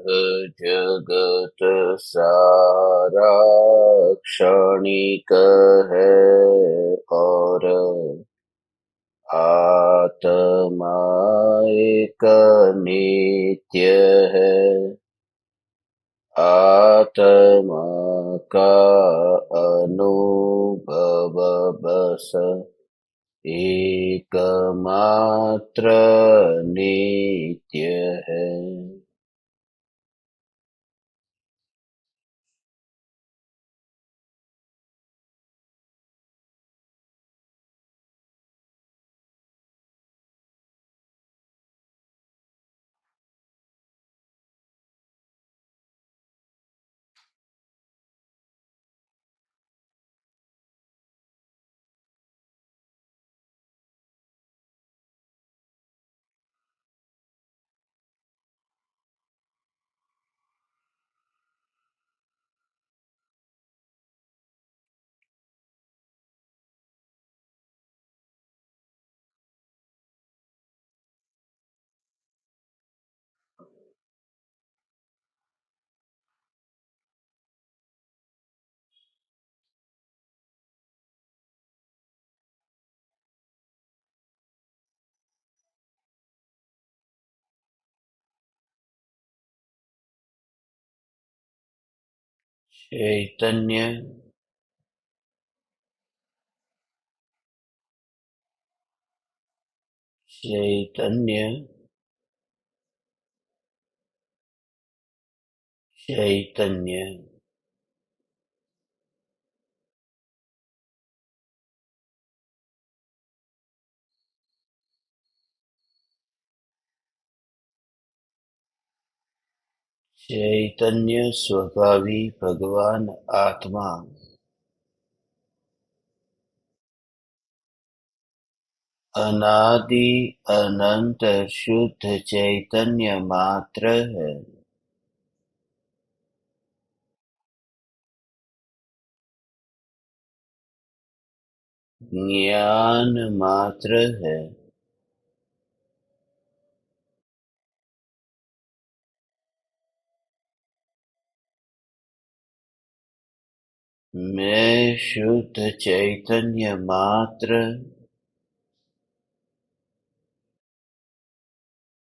जगत सारा क्षणिक है और आत्मा एक नित्य है। आत्मा का अनुभव बस एकमात्र नित्य है। चैतन्य चैतन्य चैतन्य चैतन्य स्वभावी भगवान आत्मा अनादि अनंत शुद्ध चैतन्य मात्र है। ज्ञान मात्र है। मैं शुद्ध चैतन्य मात्र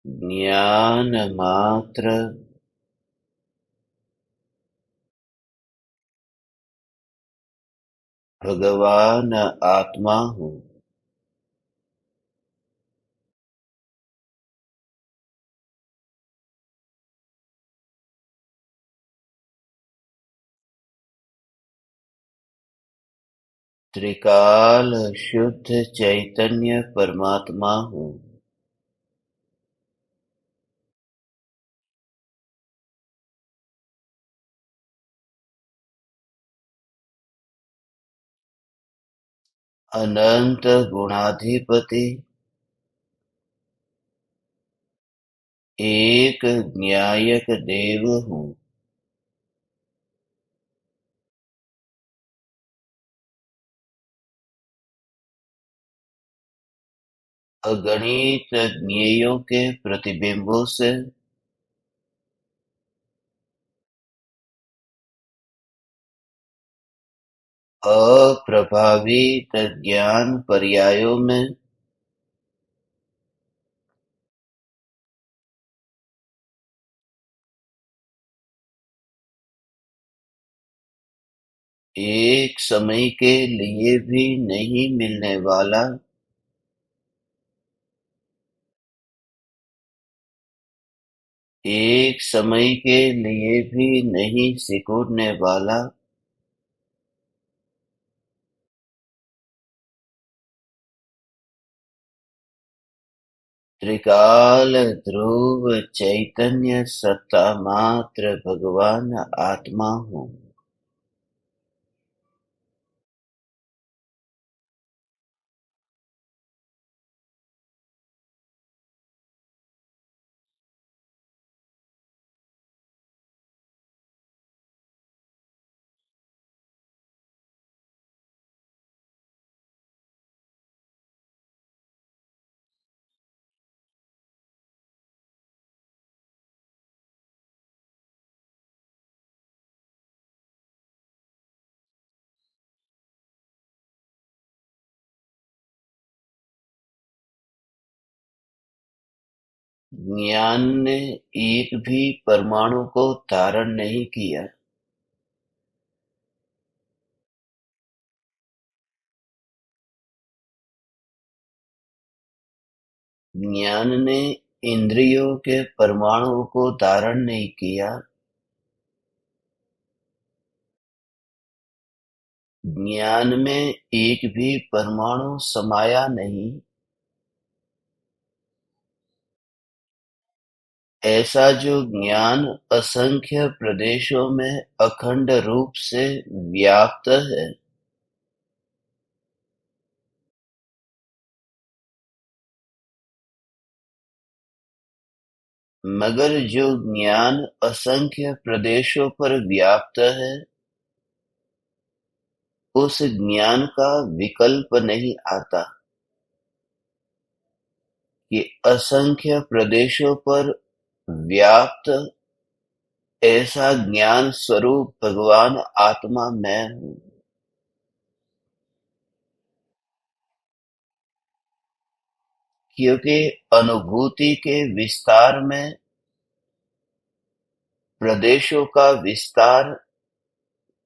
ज्ञान मात्र भगवान आत्मा हूँ। त्रिकाल शुद्ध चैतन्य परमात्मा हूँ। अनंत गुणाधिपति एक न्यायक देव हूँ। अगणित ज्ञेयों के प्रतिबिंबों से अप्रभावित ज्ञान पर्यायों में एक समय के लिए भी नहीं मिलने वाला एक समय के लिए भी नहीं सिकुड़ने वाला त्रिकाल ध्रुव चैतन्य सत्ता मात्र भगवान आत्मा हूँ। ज्ञान ने एक भी परमाणु को धारण नहीं किया। ज्ञान ने इंद्रियों के परमाणु को धारण नहीं किया। ज्ञान में एक भी परमाणु समाया नहीं। ऐसा जो ज्ञान असंख्य प्रदेशों में अखंड रूप से व्याप्त है, मगर जो ज्ञान असंख्य प्रदेशों पर व्याप्त है, उस ज्ञान का विकल्प नहीं आता कि असंख्य प्रदेशों पर व्याप्त ऐसा ज्ञान स्वरूप भगवान आत्मा मैं हूँ। क्योंकि अनुभूति के विस्तार में प्रदेशों का विस्तार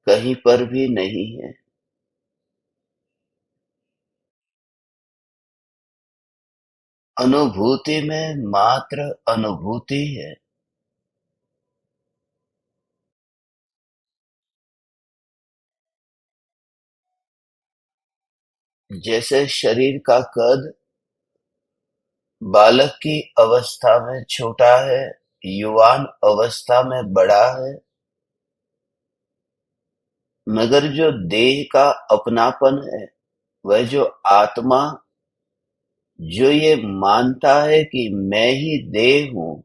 कहीं पर भी नहीं है। अनुभूति में मात्र अनुभूति है। जैसे शरीर का कद बालक की अवस्था में छोटा है, युवान अवस्था में बड़ा है, मगर जो देह का अपनापन है, वह जो आत्मा जो ये मानता है कि मैं ही देह हूँ,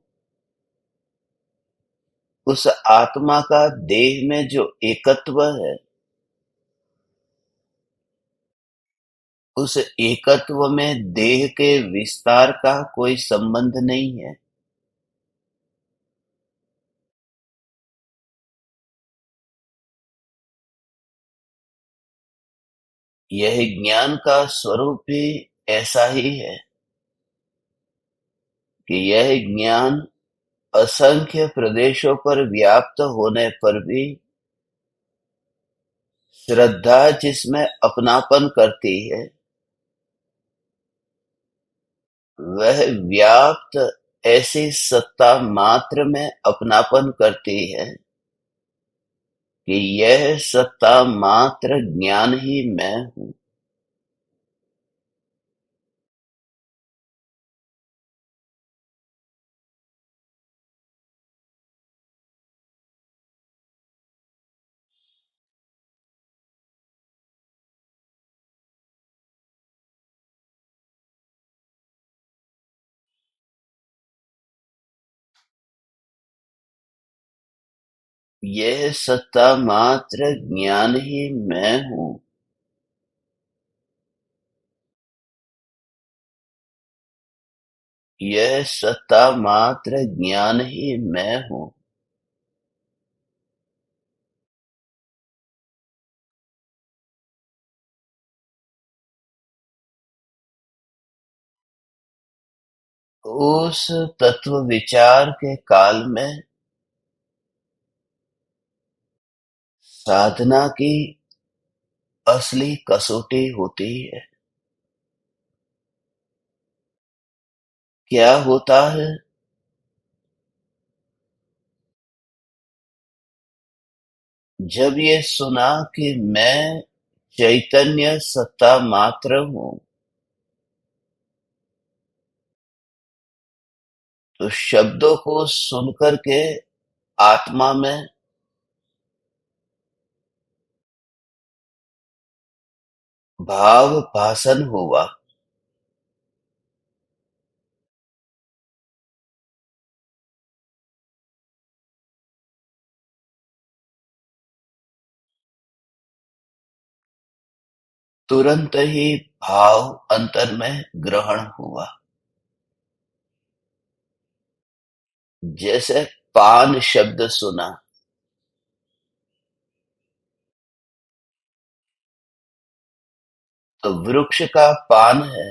उस आत्मा का देह में जो एकत्व है, उस एकत्व में देह के विस्तार का कोई संबंध नहीं है। यह ज्ञान का स्वरूप भी ऐसा ही है कि यह ज्ञान असंख्य प्रदेशों पर व्याप्त होने पर भी श्रद्धा जिसमें अपनापन करती है, वह व्याप्त ऐसी सत्ता मात्र में अपनापन करती है कि यह सत्ता मात्र ज्ञान ही मैं हूँ। यह सत्ता मात्र ज्ञान ही मैं हूँ। यह सत्ता मात्र ज्ञान ही मैं हूँ। उस तत्व विचार के काल में साधना की असली कसौटी होती है। क्या होता है? जब ये सुना कि मैं चैतन्य सत्ता मात्र हूँ, तो शब्दों को सुनकर के आत्मा में भाव भासन हुआ। तुरंत ही भाव अंतर में ग्रहण हुआ। जैसे पान शब्द सुना, तो वृक्ष का पान है,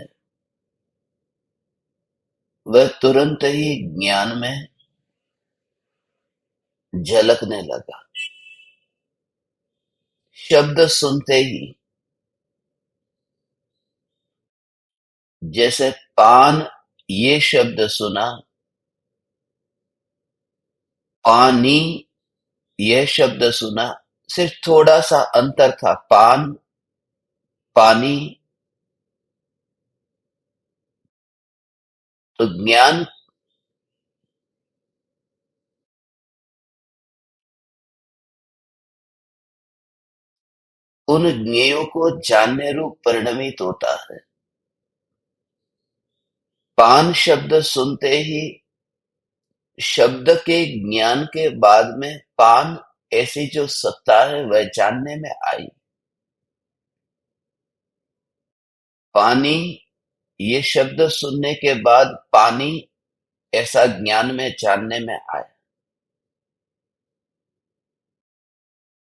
वह तुरंत ही ज्ञान में झलकने लगा। शब्द सुनते ही, जैसे पान, ये शब्द सुना, पानी, यह शब्द सुना, सिर्फ थोड़ा सा अंतर था। पान, पानी। तो ज्ञान उन ज्ञेयों को जानने रूप परिणमित होता है। पान शब्द सुनते ही, शब्द के ज्ञान के बाद में पान ऐसी जो सत्ता है वह जानने में आई। पानी, ये शब्द सुनने के बाद पानी ऐसा ज्ञान में जानने में आया।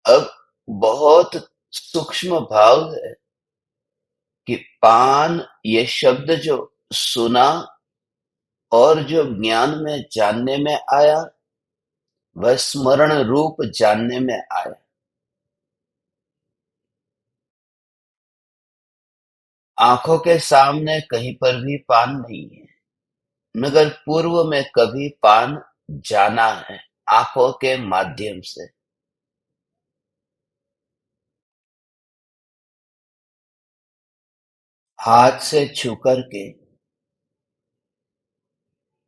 अब बहुत सूक्ष्म भाव है कि पान, ये शब्द जो सुना और जो ज्ञान में जानने में आया, वह स्मरण रूप जानने में आया। आंखों के सामने कहीं पर भी पान नहीं है, मगर पूर्व में कभी पान जाना है आंखों के माध्यम से। हाथ से छू करके।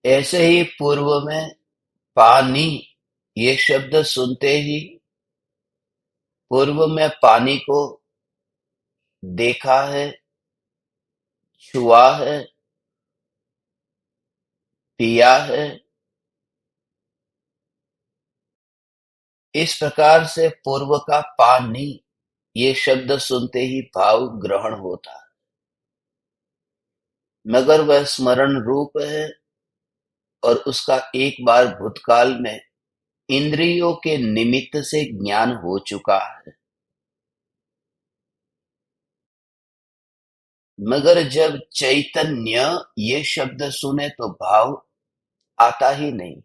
ऐसे ही पूर्व में पानी, ये शब्द सुनते ही पूर्व में पानी को देखा है, छुआ है, पिया है। इस प्रकार से पूर्व का पानी, ये शब्द सुनते ही भाव ग्रहण होता है, मगर वह स्मरण रूप है और उसका एक बार भूतकाल में इंद्रियों के निमित्त से ज्ञान हो चुका है। मगर जब चैतन्य, ये शब्द सुने तो भाव आता ही नहीं।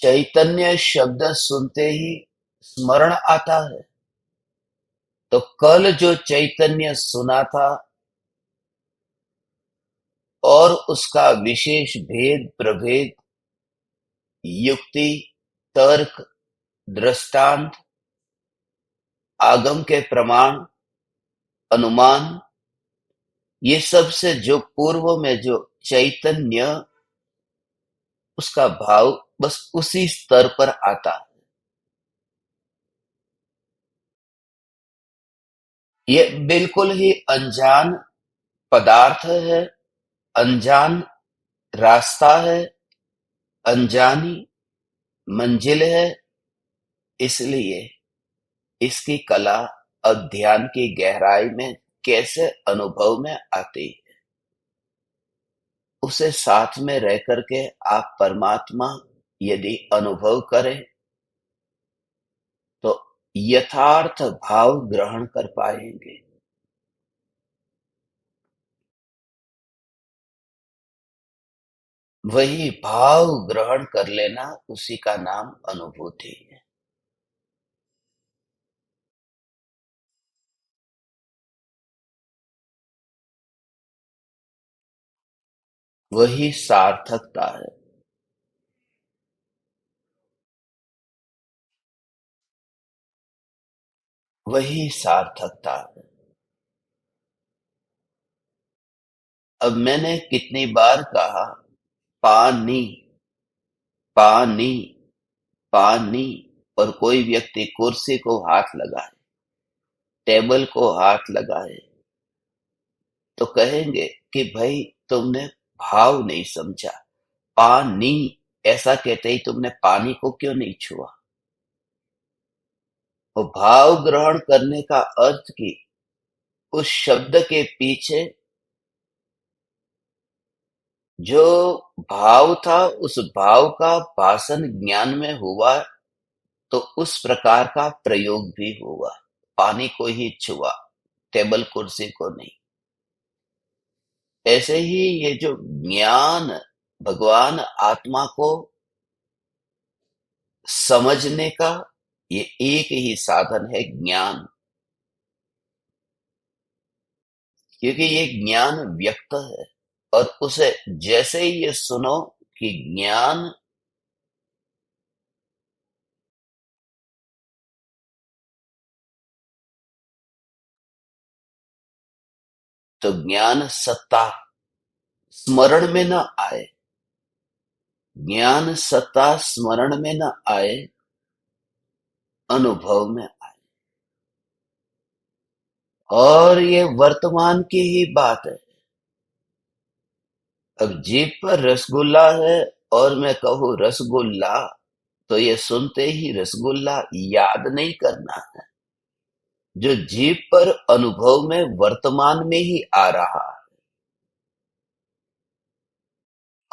चैतन्य शब्द सुनते ही स्मरण आता है। तो कल जो चैतन्य सुना था और उसका विशेष भेद प्रभेद, युक्ति, तर्क, दृष्टांत, आगम के प्रमाण, अनुमान, ये सब से जो पूर्व में जो चैतन्य, उसका भाव बस उसी स्तर पर आता है। ये बिल्कुल ही अनजान पदार्थ है, अनजान रास्ता है, अनजानी मंजिल है। इसलिए इसकी कला अध्ययन की गहराई में कैसे अनुभव में आती है, उसे साथ में रह करके आप परमात्मा यदि अनुभव करें तो यथार्थ भाव ग्रहण कर पाएंगे। वही भाव ग्रहण कर लेना, उसी का नाम अनुभूति है। वही सार्थकता है। वही सार्थकता है। अब मैंने कितनी बार कहा, पानी, पानी, पानी, और कोई व्यक्ति कुर्सी को हाथ लगाए, टेबल को हाथ लगाए, तो कहेंगे कि भाई तुमने भाव नहीं समझा। पानी, ऐसा कहते ही तुमने पानी को क्यों नहीं छुआ? वो भाव ग्रहण करने का अर्थ कि उस शब्द के पीछे जो भाव था, उस भाव का भाषण ज्ञान में हुआ, तो उस प्रकार का प्रयोग भी हुआ। पानी को ही छुआ, टेबल कुर्सी को नहीं। ऐसे ही ये जो ज्ञान, भगवान आत्मा को समझने का ये एक ही साधन है, ज्ञान। क्योंकि ये ज्ञान व्यक्त है, और उसे जैसे ही ये सुनो कि ज्ञान, तो ज्ञान सत्ता स्मरण में न आए, ज्ञान सत्ता स्मरण में न आए, अनुभव में आए। और ये वर्तमान की ही बात है। अब जीभ पर रसगुल्ला है और मैं कहूँ रसगुल्ला, तो ये सुनते ही रसगुल्ला याद नहीं करना है। जो जीभ पर अनुभव में वर्तमान में ही आ रहा है,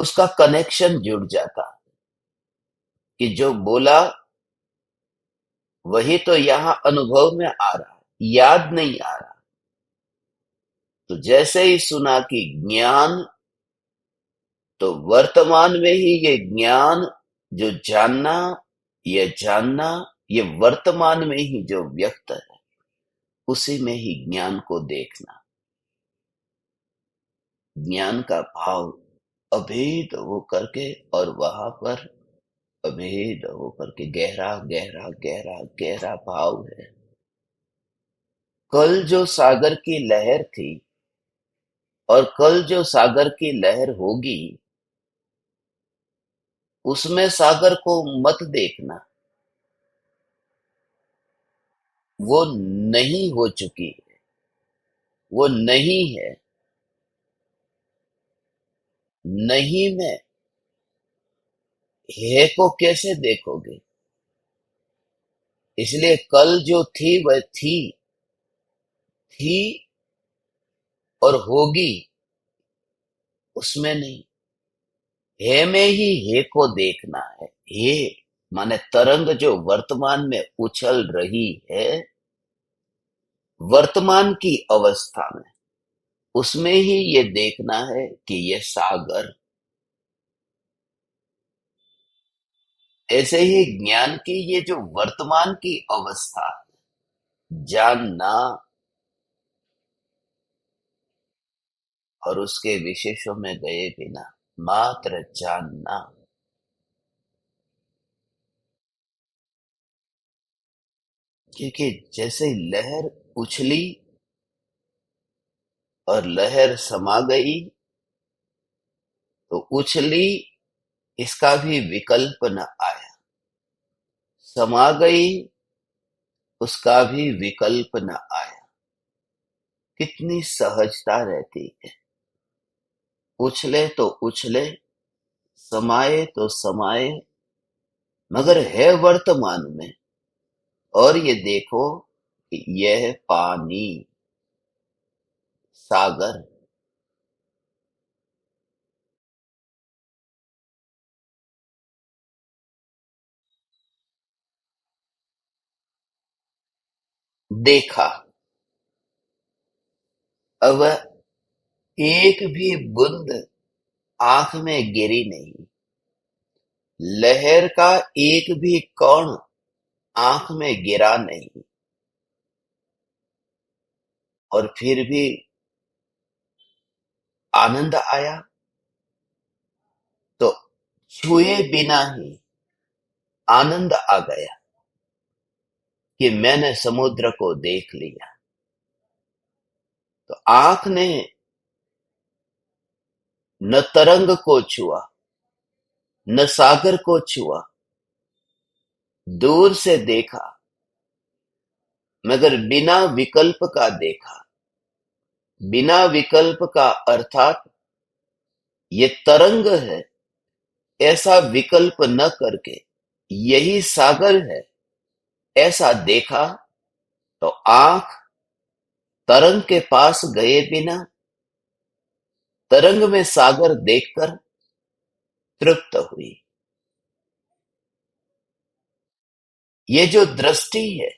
उसका कनेक्शन जुड़ जाता है कि जो बोला वही तो यहाँ अनुभव में आ रहा है, याद नहीं आ रहा। तो जैसे ही सुना कि ज्ञान, तो वर्तमान में ही ये ज्ञान, जो जानना, ये जानना, ये वर्तमान में ही जो व्यक्त है, उसी में ही ज्ञान को देखना। ज्ञान का भाव अभेद हो करके, और वहां पर अभेद हो करके गहरा गहरा गहरा गहरा भाव है। कल जो सागर की लहर थी और कल जो सागर की लहर होगी, उसमें सागर को मत देखना। वो नहीं हो चुकी है, वो नहीं है। नहीं में है को कैसे देखोगे? इसलिए कल जो थी वह थी और होगी, उसमें नहीं। हे में ही हे को देखना है। हे माने तरंग जो वर्तमान में उछल रही है, वर्तमान की अवस्था में, उसमें ही ये देखना है कि ये सागर। ऐसे ही ज्ञान की ये जो वर्तमान की अवस्था, जानना और उसके विशेषों में गए बिना मात्र जानना। क्योंकि जैसे लहर उछली और लहर समा गई, तो उछली इसका भी विकल्प न आया, समा गई उसका भी विकल्प न आया। कितनी सहजता रहती है। उछले तो उछले, समाये तो समाये, मगर है वर्तमान में। और ये देखो कि यह पानी, सागर, देखा। अब एक भी बूंद आंख में गिरी नहीं, लहर का एक भी कण आंख में गिरा नहीं, और फिर भी आनंद आया। तो छुए बिना ही आनंद आ गया कि मैंने समुद्र को देख लिया। तो आंख ने न तरंग को छुआ, न सागर को छुआ, दूर से देखा, मगर बिना विकल्प का देखा। बिना विकल्प का अर्थात ये तरंग है, ऐसा विकल्प न करके यही सागर है, ऐसा देखा। तो आंख तरंग के पास गए बिना तरंग में सागर देखकर तृप्त हुई। ये जो दृष्टि है,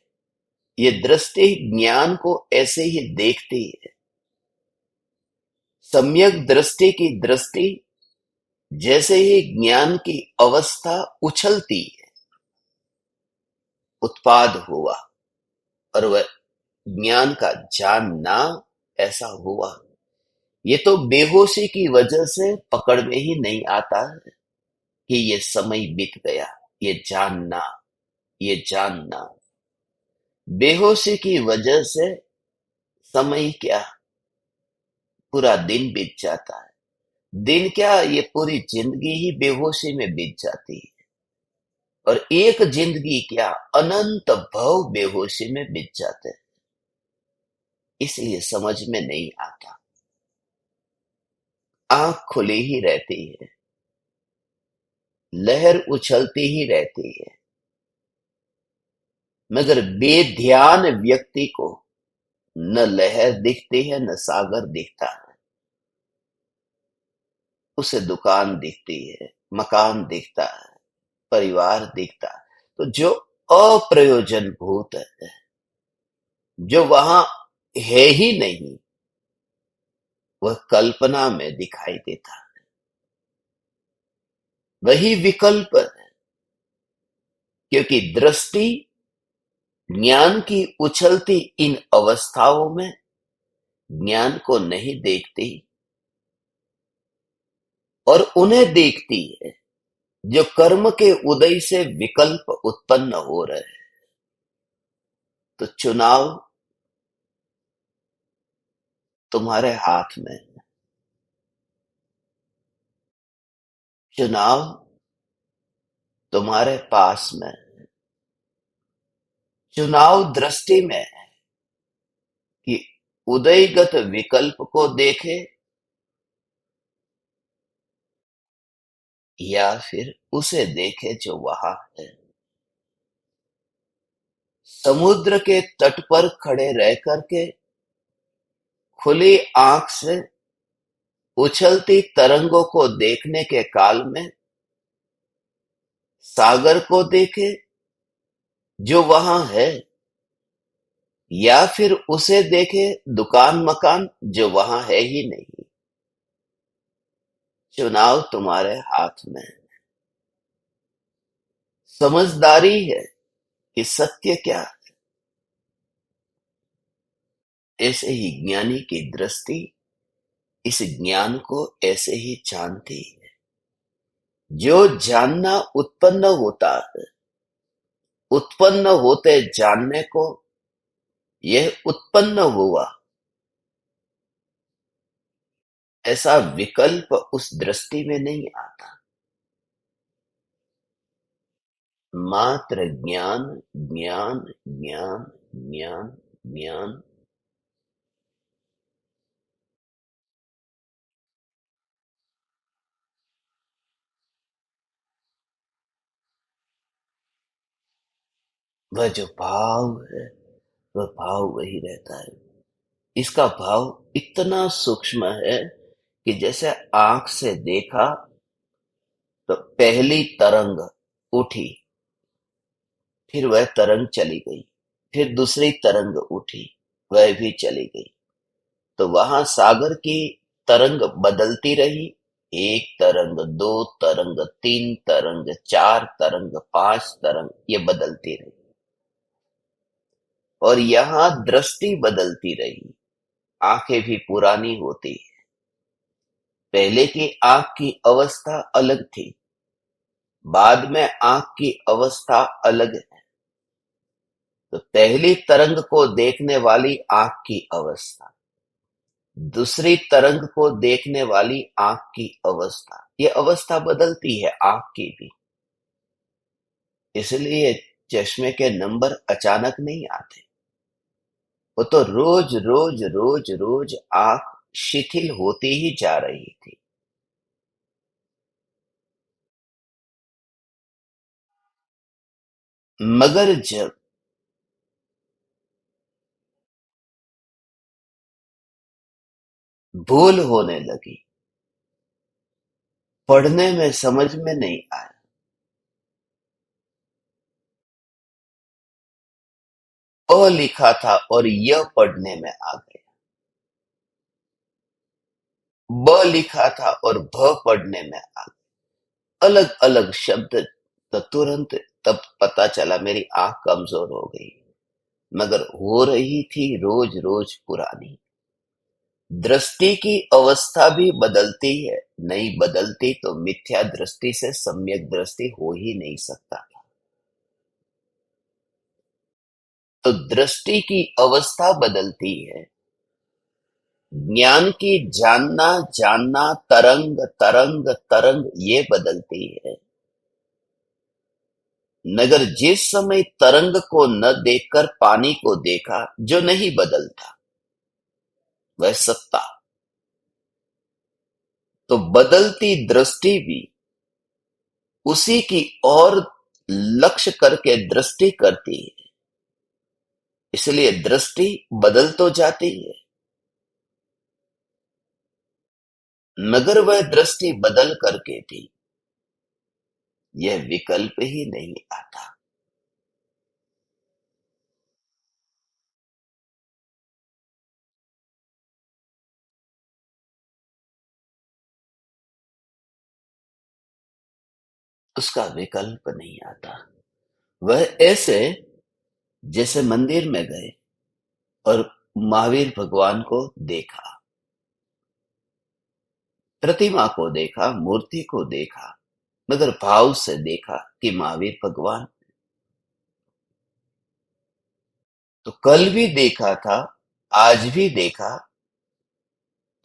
ये दृष्टि ज्ञान को ऐसे ही देखती है। सम्यक दृष्टि की दृष्टि जैसे ही ज्ञान की अवस्था उछलती है, उत्पाद हुआ, और वह ज्ञान का जानना ऐसा हुआ। ये तो बेहोशी की वजह से पकड़ में ही नहीं आता है कि ये समय बीत गया। ये जानना, ये जानना, बेहोशी की वजह से समय क्या, पूरा दिन बीत जाता है। दिन क्या, ये पूरी जिंदगी ही बेहोशी में बीत जाती है। और एक जिंदगी क्या, अनंत भव बेहोशी में बीत जाते हैं। इसलिए समझ में नहीं आता। आंख खुली ही रहती है, लहर उछलती ही रहती है, मगर बेध्यान व्यक्ति को न लहर दिखती है न सागर दिखता है। उसे दुकान दिखती है, मकान दिखता है, परिवार दिखता है। तो जो अप्रयोजन भूत है, जो वहां है ही नहीं, वह कल्पना में दिखाई देता है। वही विकल्प है, क्योंकि दृष्टि ज्ञान की उछलती इन अवस्थाओं में ज्ञान को नहीं देखती, और उन्हें देखती है जो कर्म के उदय से विकल्प उत्पन्न हो रहे हैं। तो चुनाव तुम्हारे हाथ में है। चुनाव तुम्हारे पास में है। चुनाव दृष्टि में है कि उदयगत विकल्प को देखे या फिर उसे देखे जो वहां है। समुद्र के तट पर खड़े रह करके खुली आंख से उछलती तरंगों को देखने के काल में सागर को देखे जो वहां है, या फिर उसे देखे दुकान मकान जो वहां है ही नहीं। चुनाव तुम्हारे हाथ में है। समझदारी है कि सत्य क्या है। ऐसे ही ज्ञानी की दृष्टि इस ज्ञान को ऐसे ही जानती है। जो जानना उत्पन्न होता है, उत्पन्न होते जानने को यह उत्पन्न हुआ, ऐसा विकल्प उस दृष्टि में नहीं आता। मात्र ज्ञान, ज्ञान, ज्ञान, ज्ञान, ज्ञान। वह जो भाव है, वह भाव वही रहता है। इसका भाव इतना सूक्ष्म है कि जैसे आंख से देखा तो पहली तरंग उठी, फिर वह तरंग चली गई, फिर दूसरी तरंग उठी, वह भी चली गई। तो वहां सागर की तरंग बदलती रही। एक तरंग, दो तरंग, तीन तरंग, चार तरंग, पांच तरंग, ये बदलती रही। और यहाँ दृष्टि बदलती रही। आंखें भी पुरानी होती। पहले की आंख की अवस्था अलग थी, बाद में आंख की अवस्था अलग है। तो पहली तरंग को देखने वाली आंख की अवस्था, दूसरी तरंग को देखने वाली आंख की अवस्था, ये अवस्था बदलती है आंख की भी। इसलिए चश्मे के नंबर अचानक नहीं आते। वो तो रोज रोज रोज रोज आंख शिथिल होती ही जा रही थी। मगर जब भूल होने लगी, पढ़ने में समझ में नहीं आया, अ लिखा था और य पढ़ने में आ गया, ब लिखा था और भ पढ़ने में अलग अलग शब्द, तो तुरंत तब पता चला मेरी आंख कमजोर हो गई। मगर हो रही थी रोज रोज पुरानी। दृष्टि की अवस्था भी बदलती है, नहीं बदलती तो मिथ्या दृष्टि से सम्यक दृष्टि हो ही नहीं सकता। तो दृष्टि की अवस्था बदलती है, ज्ञान की जानना जानना, तरंग तरंग तरंग ये बदलती है। मगर जिस समय तरंग को न देखकर पानी को देखा, जो नहीं बदलता, वह सत्ता। तो बदलती दृष्टि भी उसी की ओर लक्ष्य करके दृष्टि करती है, इसलिए दृष्टि बदल तो जाती है, मगर वह दृष्टि बदल करके भी यह विकल्प ही नहीं आता। उसका विकल्प नहीं आता। वह ऐसे जैसे मंदिर में गए और महावीर भगवान को देखा, प्रतिमा को देखा, मूर्ति को देखा, मगर भाव से देखा कि महावीर भगवान। तो कल भी देखा था, आज भी देखा,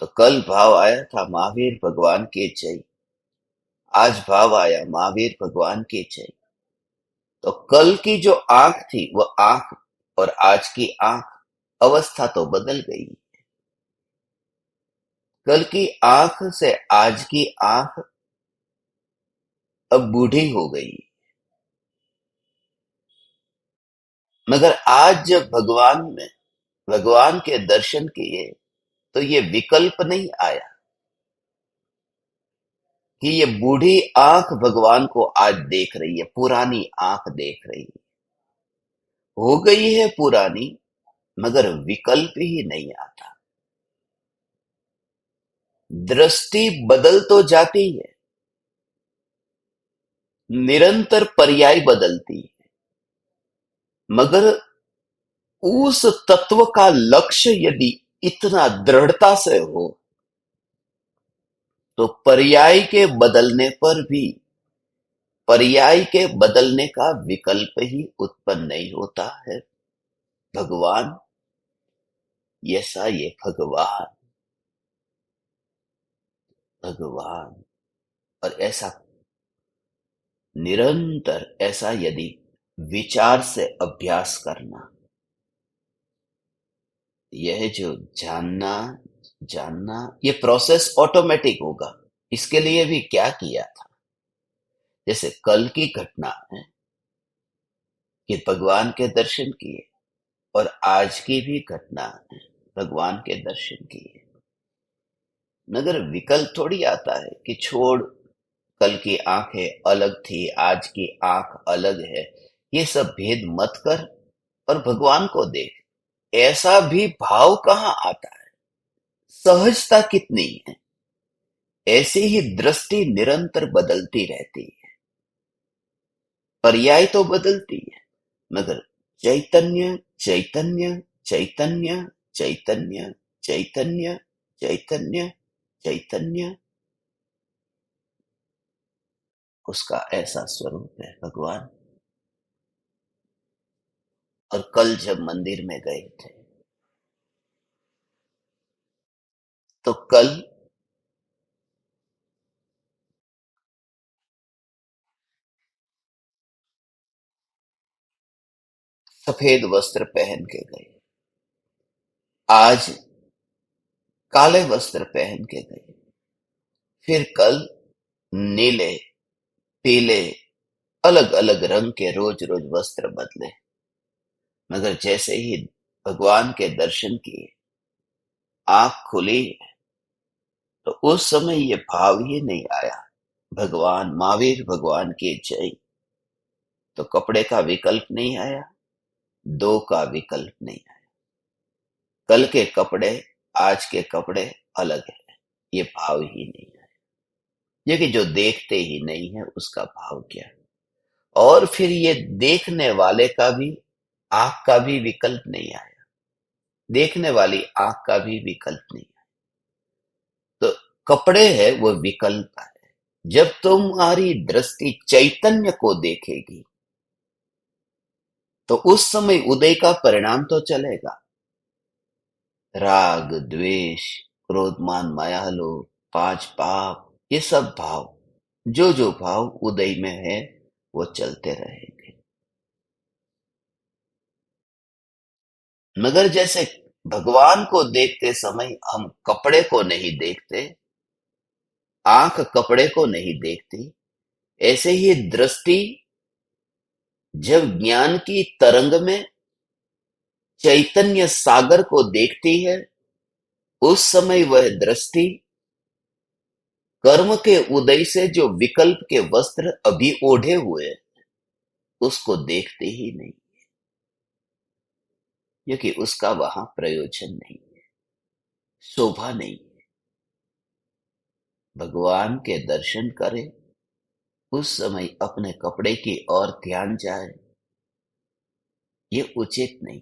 तो कल भाव आया था महावीर भगवान के जय, आज भाव आया महावीर भगवान के जय। तो कल की जो आंख थी वह आंख और आज की आंख, अवस्था तो बदल गई। कल की आंख से आज की आंख अब बूढ़ी हो गई, मगर आज जब भगवान के दर्शन किए तो ये विकल्प नहीं आया कि ये बूढ़ी आंख भगवान को आज देख रही है, पुरानी आंख देख रही है। हो गई है पुरानी, मगर विकल्प ही नहीं आता। दृष्टि बदल तो जाती है, निरंतर पर्याय बदलती है, मगर उस तत्व का लक्ष्य यदि इतना दृढ़ता से हो तो पर्याय के बदलने का विकल्प ही उत्पन्न नहीं होता है। भगवान, ऐसा ये भगवान भगवान और ऐसा निरंतर, ऐसा यदि विचार से अभ्यास करना, यह जो जानना जानना, ये प्रोसेस ऑटोमेटिक होगा। इसके लिए भी क्या किया था, जैसे कल की घटना है कि भगवान के दर्शन किए, और आज की भी घटना है, भगवान के दर्शन किए, मगर विकल्प थोड़ी आता है कि छोड़, कल की आंखें अलग थी, आज की आंख अलग है, ये सब भेद मत कर और भगवान को देख। ऐसा भी भाव कहाँ आता है, सहजता कितनी है। ऐसी ही दृष्टि निरंतर बदलती रहती है, पर्याय तो बदलती है, मगर चैतन्य चैतन्य चैतन्य चैतन्य चैतन्य चैतन्य चैतन्य, उसका ऐसा स्वरूप है भगवान। और कल जब मंदिर में गए थे, तो कल सफेद वस्त्र पहन के गए, आज काले वस्त्र पहन के गए, फिर कल नीले, पीले, अलग अलग रंग के रोज रोज वस्त्र बदले, मगर जैसे ही भगवान के दर्शन किए, आंख खुली, तो उस समय ये भाव ही नहीं आया, भगवान महावीर भगवान की जय। तो कपड़े का विकल्प नहीं आया, दो का विकल्प नहीं आया। कल के कपड़े, आज के कपड़े अलग है, ये भाव ही नहीं है। ये कि जो देखते ही नहीं है उसका भाव क्या। और फिर ये देखने वाले का भी, आंख का भी विकल्प नहीं आया। देखने वाली आंख का भी विकल्प नहीं आया। तो कपड़े है वो विकल्प है। जब तुम्हारी दृष्टि चैतन्य को देखेगी तो उस समय उदय का परिणाम तो चलेगा। राग, द्वेष, क्रोध, मान, माया, लोभ, पांच पाप, ये सब भाव, जो जो भाव उदय में है वो चलते रहेंगे। मगर जैसे भगवान को देखते समय हम कपड़े को नहीं देखते, आंख कपड़े को नहीं देखती, ऐसे ही दृष्टि जब ज्ञान की तरंग में चैतन्य सागर को देखती है, उस समय वह दृष्टि कर्म के उदय से जो विकल्प के वस्त्र अभी ओढ़े हुए उसको देखते ही नहीं, क्योंकि उसका वहां प्रयोजन नहीं, शोभा नहीं। भगवान के दर्शन करे उस समय अपने कपड़े की ओर ध्यान जाए, ये उचित नहीं।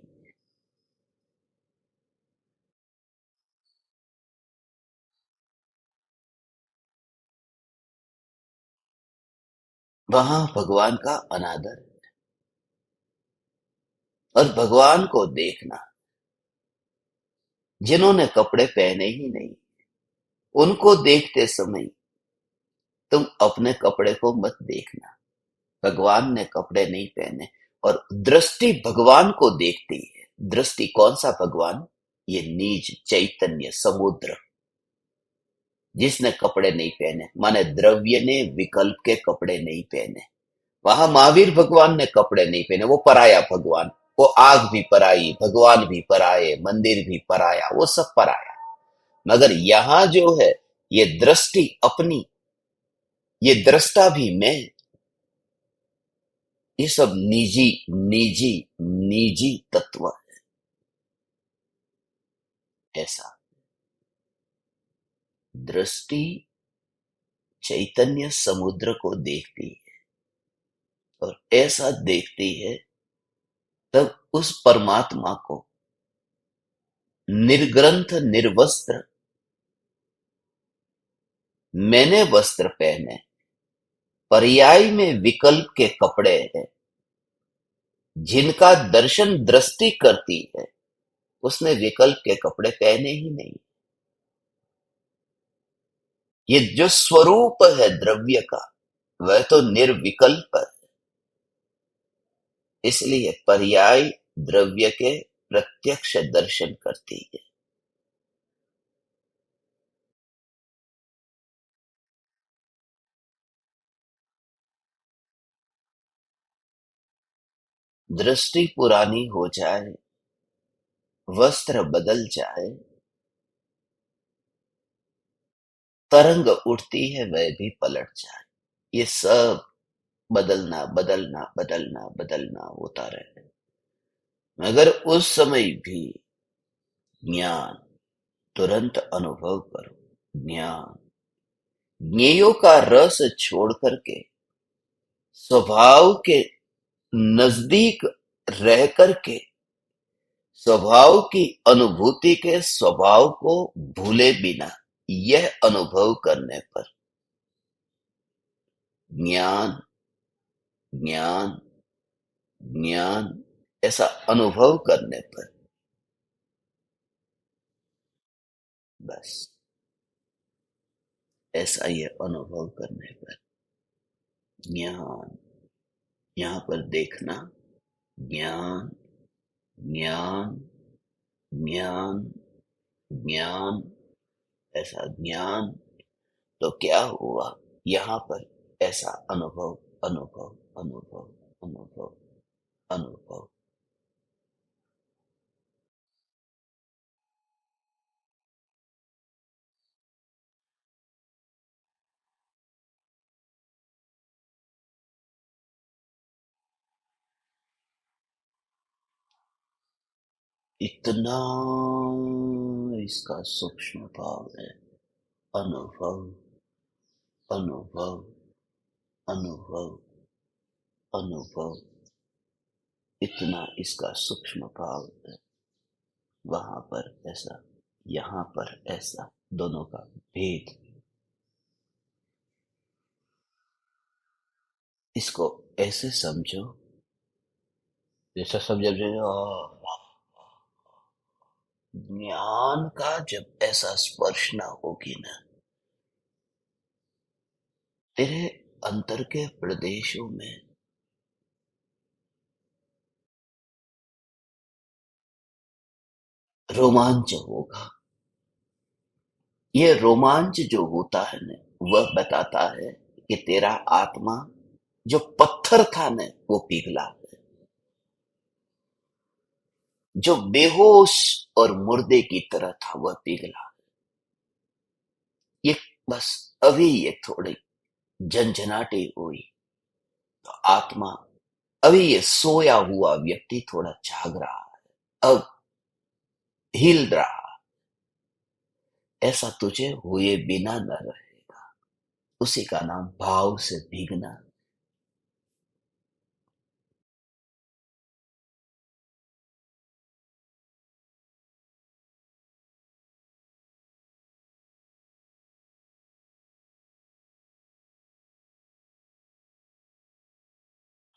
वहां भगवान का अनादर। और भगवान को देखना, जिन्होंने कपड़े पहने ही नहीं, उनको देखते समय तुम अपने कपड़े को मत देखना। भगवान ने कपड़े नहीं पहने और दृष्टि भगवान को देखती है। दृष्टि कौन सा भगवान? ये नीच चैतन्य समुद्र, जिसने कपड़े नहीं पहने, माने द्रव्य ने विकल्प के कपड़े नहीं पहने। वहां महावीर भगवान ने कपड़े नहीं पहने, वो पराया भगवान। वो आग भी पराई, भगवान भी पराये, मंदिर भी पराया, वो सब पराया। मगर यहां जो है, ये दृष्टि अपनी, ये दृष्टा भी मैं, ये सब निजी निजी निजी तत्व है। ऐसा दृष्टि चैतन्य समुद्र को देखती है और ऐसा देखती है, तब उस परमात्मा को निर्ग्रंथ निर्वस्त्र, मैंने वस्त्र पहने, पर्याय में विकल्प के कपड़े हैं, जिनका दर्शन दृष्टि करती है, उसने विकल्प के कपड़े पहने ही नहीं। ये जो स्वरूप है द्रव्य का, वह तो निर्विकल्प है। इसलिए पर्याय द्रव्य के प्रत्यक्ष दर्शन करती है। दृष्टि पुरानी हो जाए, वस्त्र बदल जाए, तरंग उठती है वह भी पलट जाए, ये सब बदलना बदलना बदलना बदलना होता रहे। मगर उस समय भी ज्ञान तुरंत अनुभव करो। ज्ञान, ज्ञेयों का रस छोड़ करके स्वभाव के नजदीक रह करके, स्वभाव की अनुभूति के स्वभाव को भूले बिना, यह अनुभव करने पर ज्ञान ज्ञान ज्ञान, ऐसा अनुभव करने पर बस, ऐसा ये अनुभव करने पर ज्ञान, यहां पर देखना, ज्ञान ज्ञान ज्ञान ज्ञान, ऐसा ज्ञान। तो क्या हुआ यहां पर? ऐसा अनुभव अनुभव अनुभव अनुभव अनुभव। इतना इसका सूक्ष्म भाव है। अनुभव, अनुभव, अनुभव, अनुभव, इतना इसका सूक्ष्म भाव है। वहां पर ऐसा, यहाँ पर ऐसा, दोनों का भेद। इसको ऐसे समझो, जैसा सब जब जो ज्ञान का जब ऐसा स्पर्श ना होगी ना, तेरे अंतर के प्रदेशों में रोमांच होगा। ये रोमांच जो होता है ना, वह बताता है कि तेरा आत्मा जो पत्थर था ना, वो पिघला है। जो बेहोश और मुर्दे की तरह था, वह पिघला। ये बस अभी ये थोड़ी झंझनाटी हुई तो आत्मा, अभी ये सोया हुआ व्यक्ति थोड़ा जाग रहा है, अब हिल रहा। ऐसा तुझे हुए बिना न रहेगा। उसी का नाम भाव से भीगना।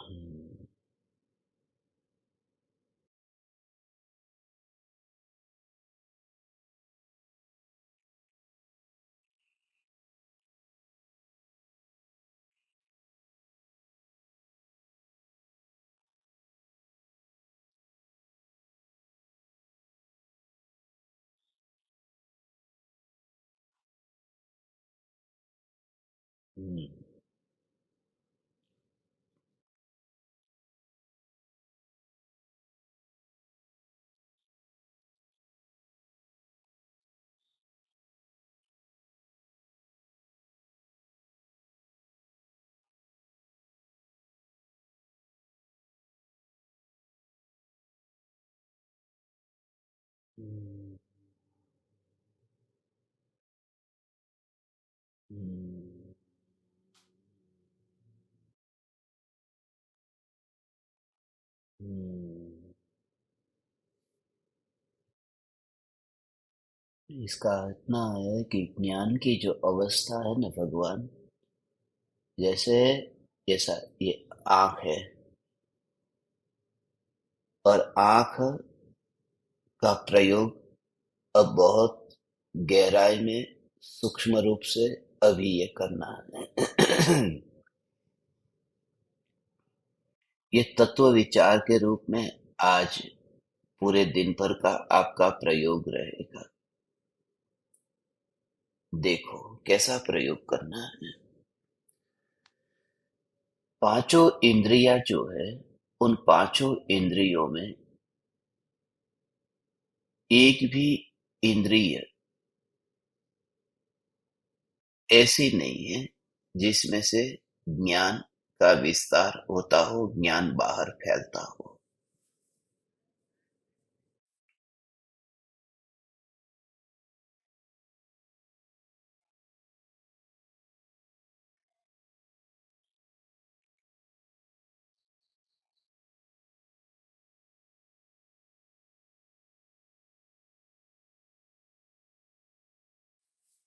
हम्म, हम्म, हम्म, हम्म, हम्म। इसका इतना है कि ज्ञान की जो अवस्था है ना भगवान, जैसे जैसा ये आंख है, और आंख का प्रयोग अब बहुत गहराई में सूक्ष्म रूप से अभी ये करना है। ये तत्व विचार के रूप में आज पूरे दिन भर का आपका प्रयोग रहेगा। देखो कैसा प्रयोग करना है। पांचों इंद्रियां जो है, उन पांचों इंद्रियों में एक भी इंद्रिय ऐसी नहीं है जिसमें से ज्ञान का विस्तार होता हो, ज्ञान बाहर फैलता हो।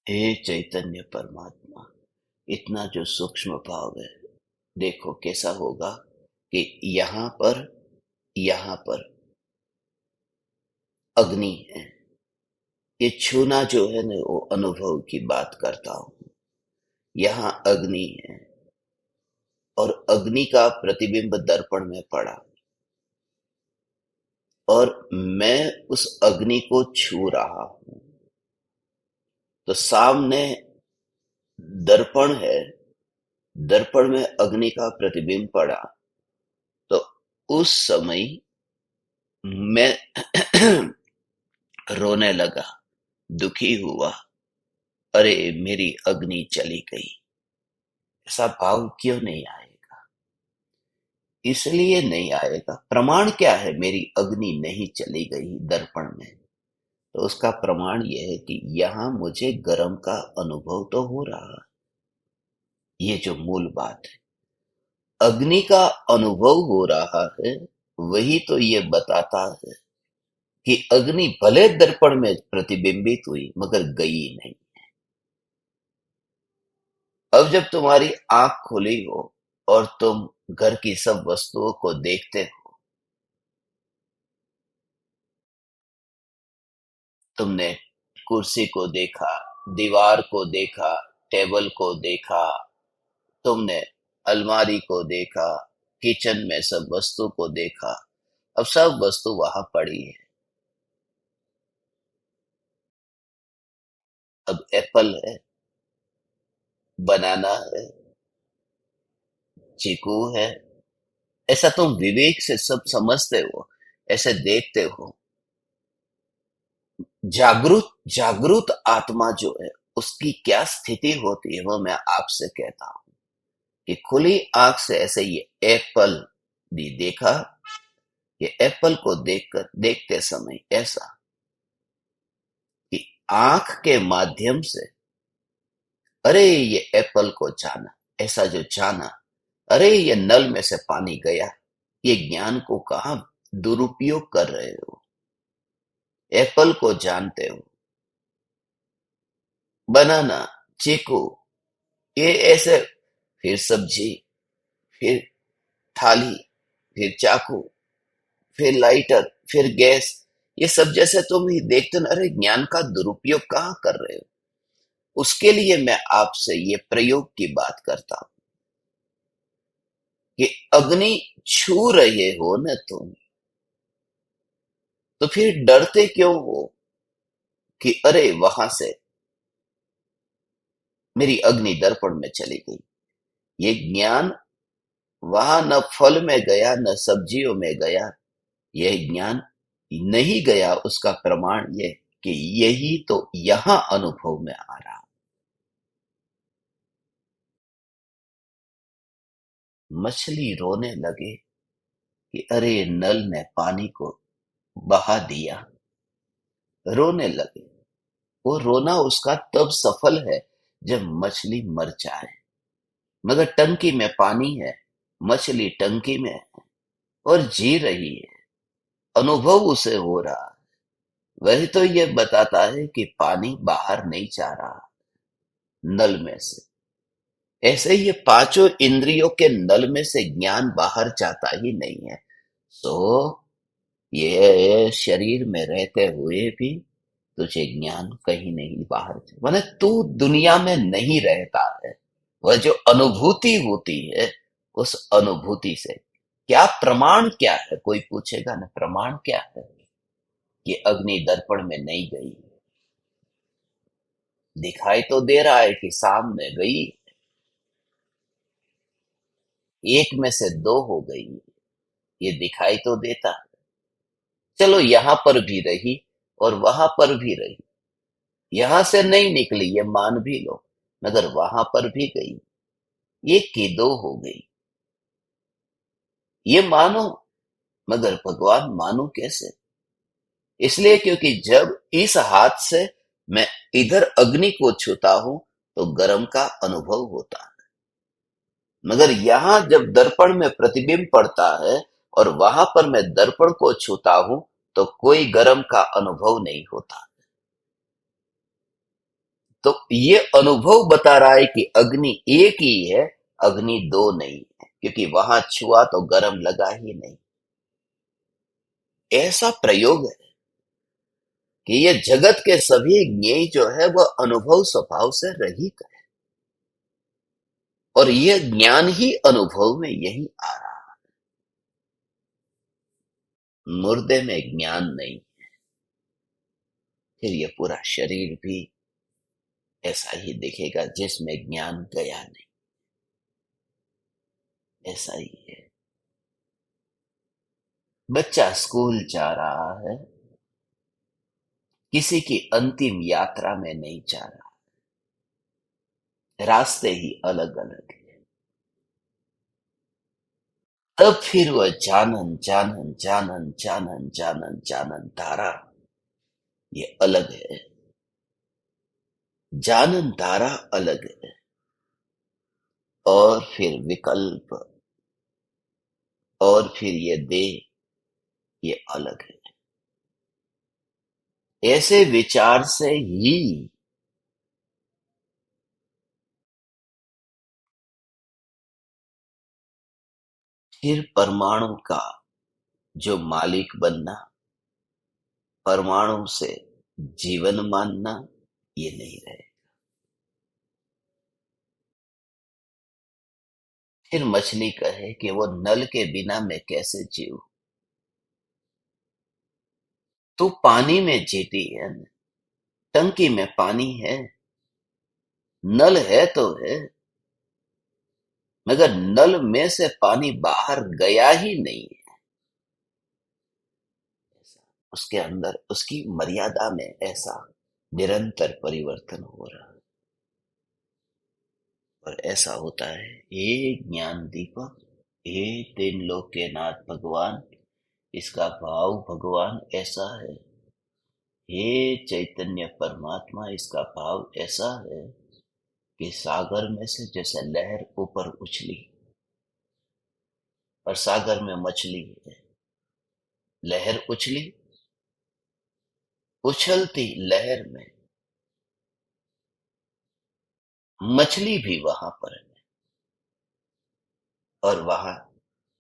हे चैतन्य परमात्मा, इतना जो सूक्ष्म भाव है, देखो कैसा होगा कि यहाँ पर अग्नि है। ये छूना जो है ना, वो अनुभव की बात करता हूँ। यहाँ अग्नि है, और अग्नि का प्रतिबिंब दर्पण में पड़ा, और मैं उस अग्नि को छू रहा हूँ। तो सामने दर्पण है, दर्पण में अग्नि का प्रतिबिंब पड़ा, तो उस समय मैं रोने लगा, दुखी हुआ, अरे मेरी अग्नि चली गई। ऐसा भाव क्यों नहीं आएगा? इसलिए नहीं आएगा, प्रमाण क्या है मेरी अग्नि नहीं चली गई दर्पण में? तो उसका प्रमाण यह है कि यहां मुझे गर्म का अनुभव तो हो रहा है। ये जो मूल बात है, अग्नि का अनुभव हो रहा है, वही तो ये बताता है कि अग्नि भले दर्पण में प्रतिबिंबित हुई मगर गई नहीं। अब जब तुम्हारी आंख खुली हो और तुम घर की सब वस्तुओं को देखते हो, तुमने कुर्सी को देखा, दीवार को देखा, टेबल को देखा, तुमने अलमारी को देखा, किचन में सब वस्तु को देखा। अब सब वस्तु वहां पड़ी है। अब एप्पल है, बनाना है, चीकू है, ऐसा तुम विवेक से सब समझते हो, ऐसे देखते हो। जागरूक जागरूक आत्मा जो है, उसकी क्या स्थिति होती है वो मैं आपसे कहता हूं कि खुली आंख से ऐसे ये एप्पल भी देखा। ये एप्पल को देखते समय ऐसा कि आंख के माध्यम से अरे ये एप्पल को जाना, ऐसा जो जाना, अरे ये नल में से पानी गया, ये ज्ञान को कहां दुरुपयोग कर रहे हो। एप्पल को जानते हो, बनाना, चीकू, ये ऐसे, फिर सब्जी, फिर थाली, फिर चाकू, फिर लाइटर, फिर गैस, ये सब जैसे तुम ही देखते ना, अरे ज्ञान का दुरुपयोग कहाँ कर रहे हो। उसके लिए मैं आपसे ये प्रयोग की बात करता हूं कि अग्नि छू रहे हो न तुम, तो फिर डरते क्यों हो कि अरे वहां से मेरी अग्नि दर्पण में चली गई। ये ज्ञान वहां न फल में गया न सब्जियों में गया, यह ज्ञान नहीं गया। उसका प्रमाण ये कि यही तो यहां अनुभव में आ रहा। मछली रोने लगे कि अरे नल ने पानी को बहा दिया, रोने लगे। वो रोना उसका तब सफल है जब मछली मर जाए। मगर टंकी में पानी है, मछली टंकी में है और जी रही है, अनुभव उसे हो रहा है। वही तो ये बताता है कि पानी बाहर नहीं जा रहा नल में से। ऐसे ही ये पांचों इंद्रियों के नल में से ज्ञान बाहर जाता ही नहीं है। तो ये शरीर में रहते हुए भी तुझे ज्ञान कहीं नहीं बाहर, माने तू दुनिया में नहीं रहता है। वह जो अनुभूति होती है, उस अनुभूति से क्या प्रमाण क्या है, कोई पूछेगा ना, प्रमाण क्या है कि अग्नि दर्पण में नहीं गई। दिखाई तो दे रहा है कि सामने गई, एक में से दो हो गई, ये दिखाई तो देता है। चलो यहां पर भी रही और वहां पर भी रही, यहां से नहीं निकली ये मान भी लो, मगर वहां पर भी गई, एक की दो हो गई, ये मानो। मगर भगवान मानो कैसे? इसलिए क्योंकि जब इस हाथ से मैं इधर अग्नि को छूता हूं तो गर्म का अनुभव होता है, मगर यहां जब दर्पण में प्रतिबिंब पड़ता है और वहां पर मैं दर्पण को छूता हूं तो कोई गर्म का अनुभव नहीं होता। तो ये अनुभव बता रहा है कि अग्नि एक ही है, अग्नि दो नहीं है, क्योंकि वहां छुआ तो गर्म लगा ही नहीं। ऐसा प्रयोग है कि ये जगत के सभी ज्ञेय जो है वह अनुभव स्वभाव से रहित है, और ये ज्ञान ही अनुभव में यही आ रहा है। मुर्दे में ज्ञान नहीं, फिर ये पूरा शरीर भी ऐसा ही दिखेगा जिसमें ज्ञान गया नहीं। ऐसा ही है। बच्चा स्कूल जा रहा है, किसी की अंतिम यात्रा में नहीं जा रहा, रास्ते ही अलग अलग है। तब फिर वह जानन जानन जानन जानन जानन जानन धारा ये अलग है। जानन धारा अलग है। और फिर विकल्प, और फिर ये देह, ये अलग है। ऐसे विचार से ही फिर परमाणु का जो मालिक बनना, परमाणु से जीवन मानना, ये नहीं रहे। फिर मछली कहे कि वो नल के बिना मैं कैसे जीऊं। तू पानी में जीती है न, टंकी में पानी है, नल है तो है, मगर नल में से पानी बाहर गया ही नहीं है। उसके अंदर उसकी मर्यादा में ऐसा निरंतर परिवर्तन हो रहा है। और ऐसा होता है, हे ज्ञान दीपक, हे तीन लोक के नाथ भगवान, इसका भाव भगवान ऐसा है। हे चैतन्य परमात्मा, इसका भाव ऐसा है कि सागर में से जैसे लहर ऊपर उछली, और सागर में मछली है, लहर उछली, उछलती लहर में मछली भी वहां पर है, और वहां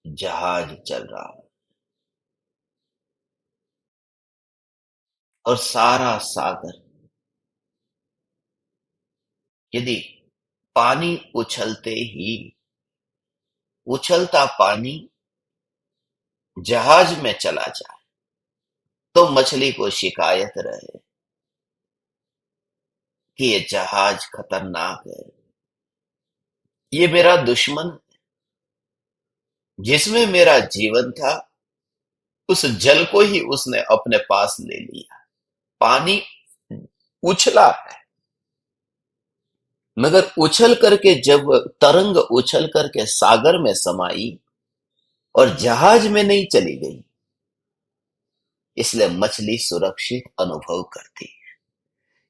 जहाज चल रहा है। और सारा सागर, यदि पानी उछलते ही, उछलता पानी जहाज में चला जाए, तो मछली को शिकायत रहे कि ये जहाज खतरनाक है, ये मेरा दुश्मन, जिसमें मेरा जीवन था, उस जल को ही उसने अपने पास ले लिया। पानी उछला है, मगर उछल करके जब तरंग उछल करके सागर में समाई और जहाज में नहीं चली गई, इसलिए मछली सुरक्षित अनुभव करती है।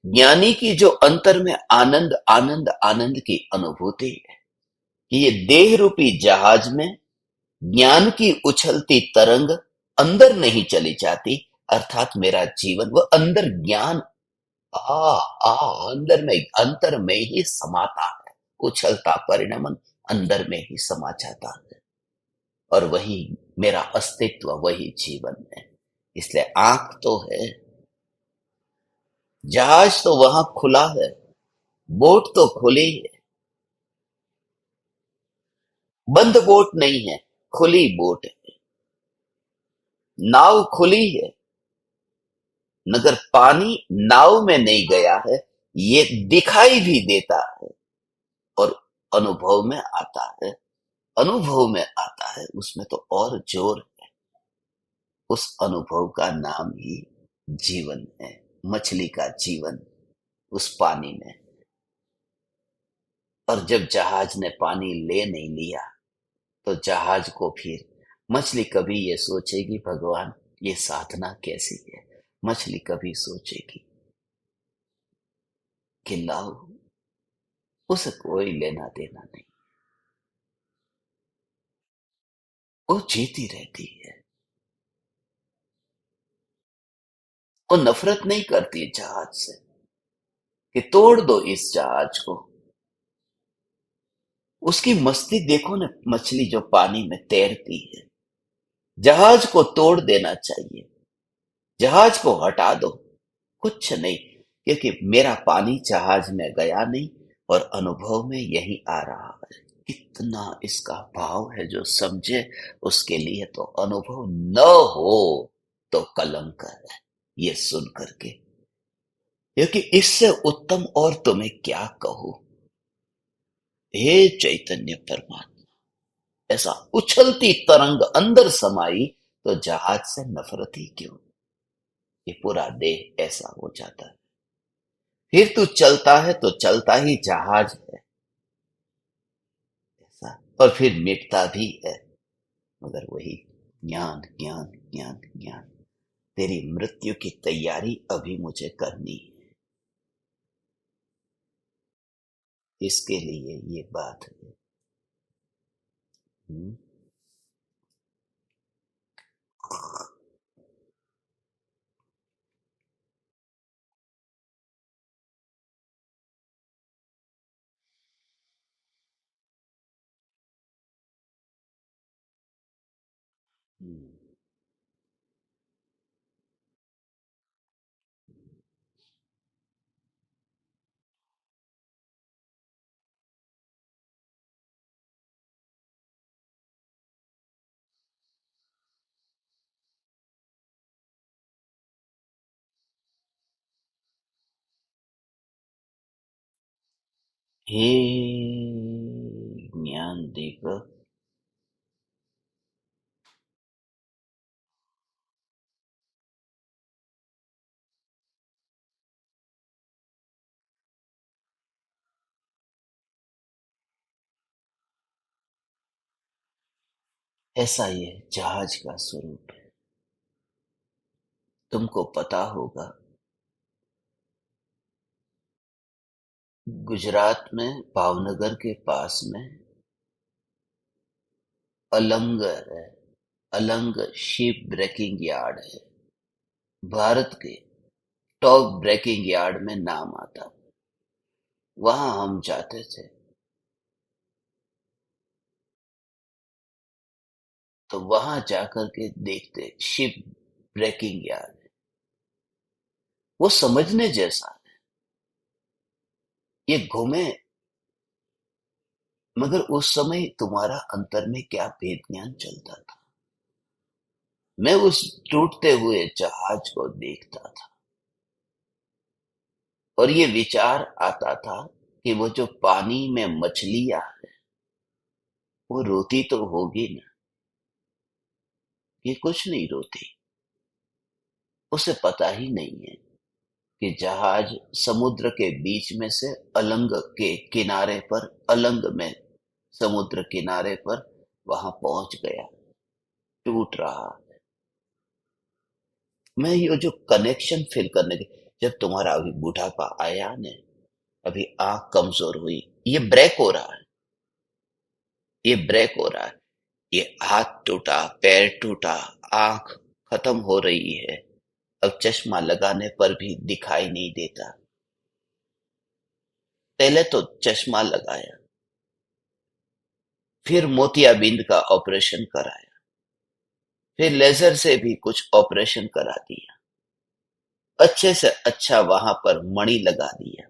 ज्ञानी की जो अंतर में आनंद आनंद आनंद की अनुभूति है कि ये देह रूपी जहाज में ज्ञान की उछलती तरंग अंदर नहीं चली जाती, अर्थात मेरा जीवन वो अंदर ज्ञान आ आ अंदर में, अंतर में ही समाता है। उछलता परिणमन अंदर में ही समा जाता है, और वही मेरा अस्तित्व, वही जीवन है। इसलिए आंख तो है, जहाज तो वहां खुला है, बोट तो खुली है, बंद बोट नहीं है, खुली बोट है, नाव खुली है, मगर पानी नाव में नहीं गया है, ये दिखाई भी देता है और अनुभव में आता है। अनुभव में आता है, उसमें तो और जोर है। उस अनुभव का नाम ही जीवन है। मछली का जीवन उस पानी में। और जब जहाज ने पानी ले नहीं लिया, तो जहाज को फिर मछली कभी ये सोचेगी भगवान ये साधना कैसी है। मछली कभी सोचेगी कि लाओ, उसे कोई लेना देना नहीं, वो जीती रहती है। वो नफरत नहीं करती जहाज से कि तोड़ दो इस जहाज को। उसकी मस्ती देखो ना, मछली जो पानी में तैरती है। जहाज को तोड़ देना चाहिए, जहाज को हटा दो, कुछ नहीं, क्योंकि मेरा पानी जहाज में गया नहीं और अनुभव में यही आ रहा है। कितना इसका भाव है, जो समझे उसके लिए तो अनुभव न हो तो कलंक है, ये सुन करके। क्योंकि इससे उत्तम और तुम्हें क्या कहूं। हे चैतन्य परमात्मा, ऐसा उछलती तरंग अंदर समाई, तो जहाज से नफरत ही क्यों। ये पूरा देह ऐसा हो जाता है। फिर तू चलता है तो चलता ही जहाज है ऐसा, और फिर मिटता भी है, मगर वही ज्ञान ज्ञान ज्ञान ज्ञान। तेरी मृत्यु की तैयारी अभी मुझे करनी है। इसके लिए ये बात है। हम्म, हम्म, हे ज्ञान देकर ऐसा ये जहाज का स्वरूप है। तुमको पता होगा, गुजरात में भावनगर के पास में अलंग है। अलंग शिप ब्रेकिंग यार्ड है। भारत के टॉप ब्रेकिंग यार्ड में नाम आता। वहां हम जाते थे। तो वहां जाकर के देखते शिप ब्रेकिंग यार्ड। वो समझने जैसा है। ये घूमे। मगर उस समय तुम्हारा अंतर में क्या भेद ज्ञान चलता था। मैं उस टूटते हुए जहाज को देखता था और ये विचार आता था कि वो जो पानी में मछलियां है, वो रोती तो होगी ना। ये कुछ नहीं रोती। उसे पता ही नहीं है कि जहाज समुद्र के बीच में से अलंग के किनारे पर, अलंग में समुद्र किनारे पर वहां पहुंच गया, टूट रहा। मैं ये जो कनेक्शन फील करने की, जब तुम्हारा अभी बुढ़ापा आया ने, अभी आंख कमजोर हुई, ये ब्रेक हो रहा है। ये ब्रेक हो रहा है। ये हाथ टूटा, पैर टूटा, आंख खत्म हो रही है। अब चश्मा लगाने पर भी दिखाई नहीं देता। पहले तो चश्मा लगाया, फिर मोतियाबिंद का ऑपरेशन कराया, फिर लेजर से भी कुछ ऑपरेशन करा दिया, अच्छे से अच्छा वहां पर मणि लगा दिया,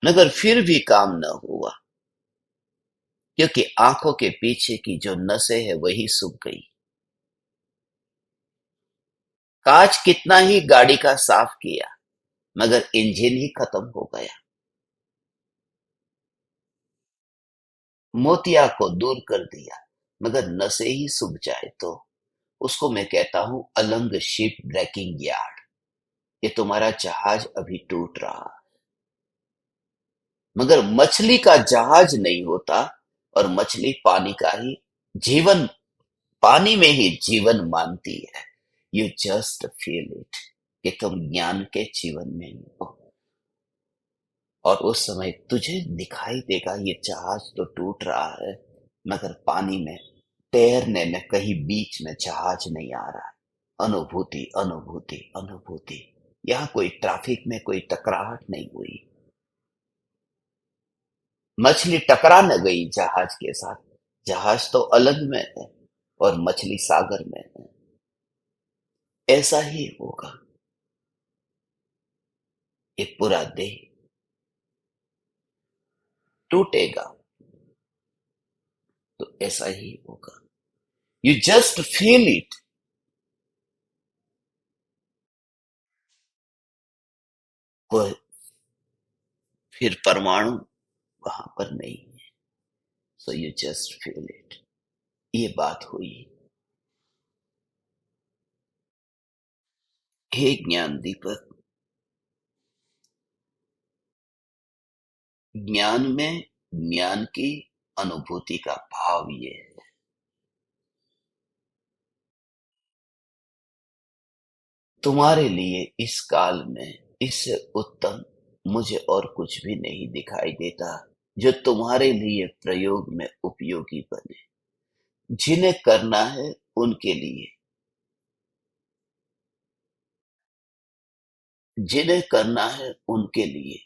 मगर फिर भी काम न हुआ। क्योंकि आंखों के पीछे की जो नसें है वही सूख गई। कांच कितना ही गाड़ी का साफ किया, मगर इंजन ही खत्म हो गया। मोतिया को दूर कर दिया, मगर नसें ही सूख जाए तो उसको मैं कहता हूं अलंग शिप ब्रेकिंग यार्ड। ये तुम्हारा जहाज अभी टूट रहा, मगर मछली का जहाज नहीं होता। और मछली पानी का ही जीवन, पानी में ही जीवन मानती है। यू जस्ट फील इट कि तुम ज्ञान के जीवन में हो। और उस समय तुझे दिखाई देगा ये जहाज तो टूट रहा है, मगर पानी में तैरने में कहीं बीच में जहाज नहीं आ रहा है। अनुभूति, अनुभूति, अनुभूति। यहाँ कोई ट्रैफिक में कोई टकराहट नहीं हुई। मछली टकरा न गई जहाज के साथ। जहाज तो अलग में है और मछली सागर में है। ऐसा ही होगा। ये पूरा देह टूटेगा तो ऐसा ही होगा। You just feel it. कोई फिर परमाणु वहां पर नहीं है। So you just feel it. ये बात हुई। हे ज्ञान दीपक, ज्ञान में ज्ञान की अनुभूति का भाव ये है। तुम्हारे लिए इस काल में इससे उत्तम मुझे और कुछ भी नहीं दिखाई देता, जो तुम्हारे लिए प्रयोग में उपयोगी बने। जिन्हें करना है उनके लिए, जिन्हें करना है उनके लिए।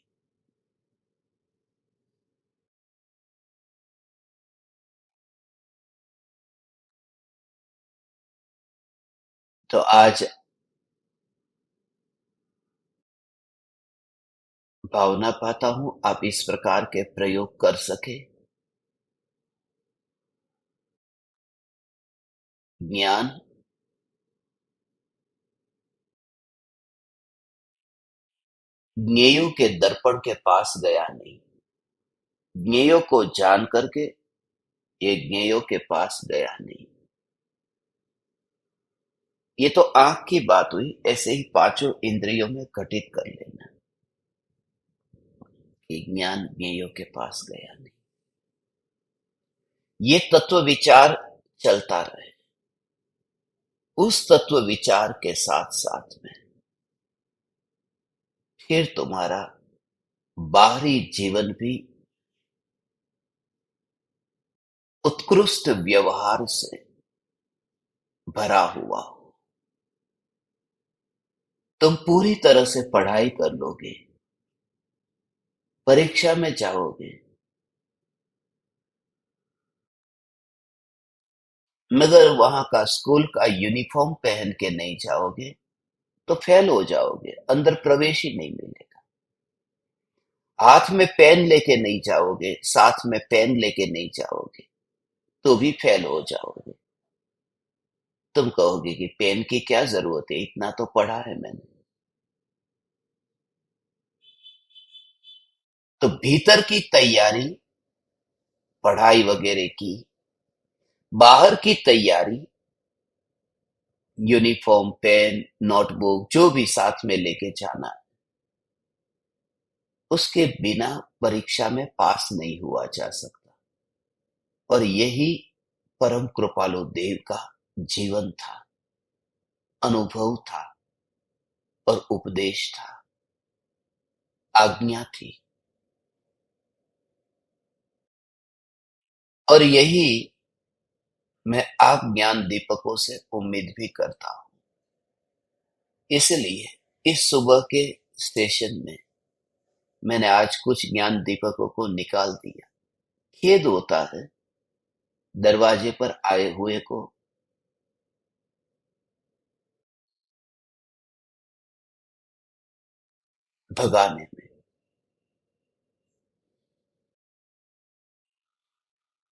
तो आज भावना पाता हूं आप इस प्रकार के प्रयोग कर सके। ज्ञान ज्ञेयों के दर्पण के पास गया नहीं, ज्ञेयों को जान करके ये ज्ञेयों के पास गया नहीं। ये तो आंख की बात हुई, ऐसे ही पांचों इंद्रियों में घटित कर लेना कि ज्ञान ज्ञेयों के पास गया नहीं। ये तत्व विचार चलता रहे, उस तत्व विचार के साथ साथ में फिर तुम्हारा बाहरी जीवन भी उत्कृष्ट व्यवहार से भरा हुआ हो। तुम पूरी तरह से पढ़ाई कर लोगे, परीक्षा में जाओगे, मगर वहां का स्कूल का यूनिफॉर्म पहन के नहीं जाओगे तो फेल हो जाओगे, अंदर प्रवेश ही नहीं मिलेगा। हाथ में पेन लेके नहीं जाओगे, साथ में पेन लेके नहीं जाओगे तो भी फेल हो जाओगे। तुम कहोगे कि पेन की क्या जरूरत है, इतना तो पढ़ा है मैंने। तो भीतर की तैयारी, पढ़ाई वगैरह की, बाहर की तैयारी, यूनिफॉर्म, पेन, नोटबुक जो भी साथ में लेके जाना है, उसके बिना परीक्षा में पास नहीं हुआ जा सकता। और यही परम कृपालु देव का जीवन था, अनुभव था और उपदेश था, आज्ञा थी। और यही मैं आप ज्ञान दीपकों से उम्मीद भी करता हूं। इसलिए इस सुबह के स्टेशन में मैंने आज कुछ ज्ञान दीपकों को निकाल दिया। खेद होता है दरवाजे पर आए हुए को भगाने में,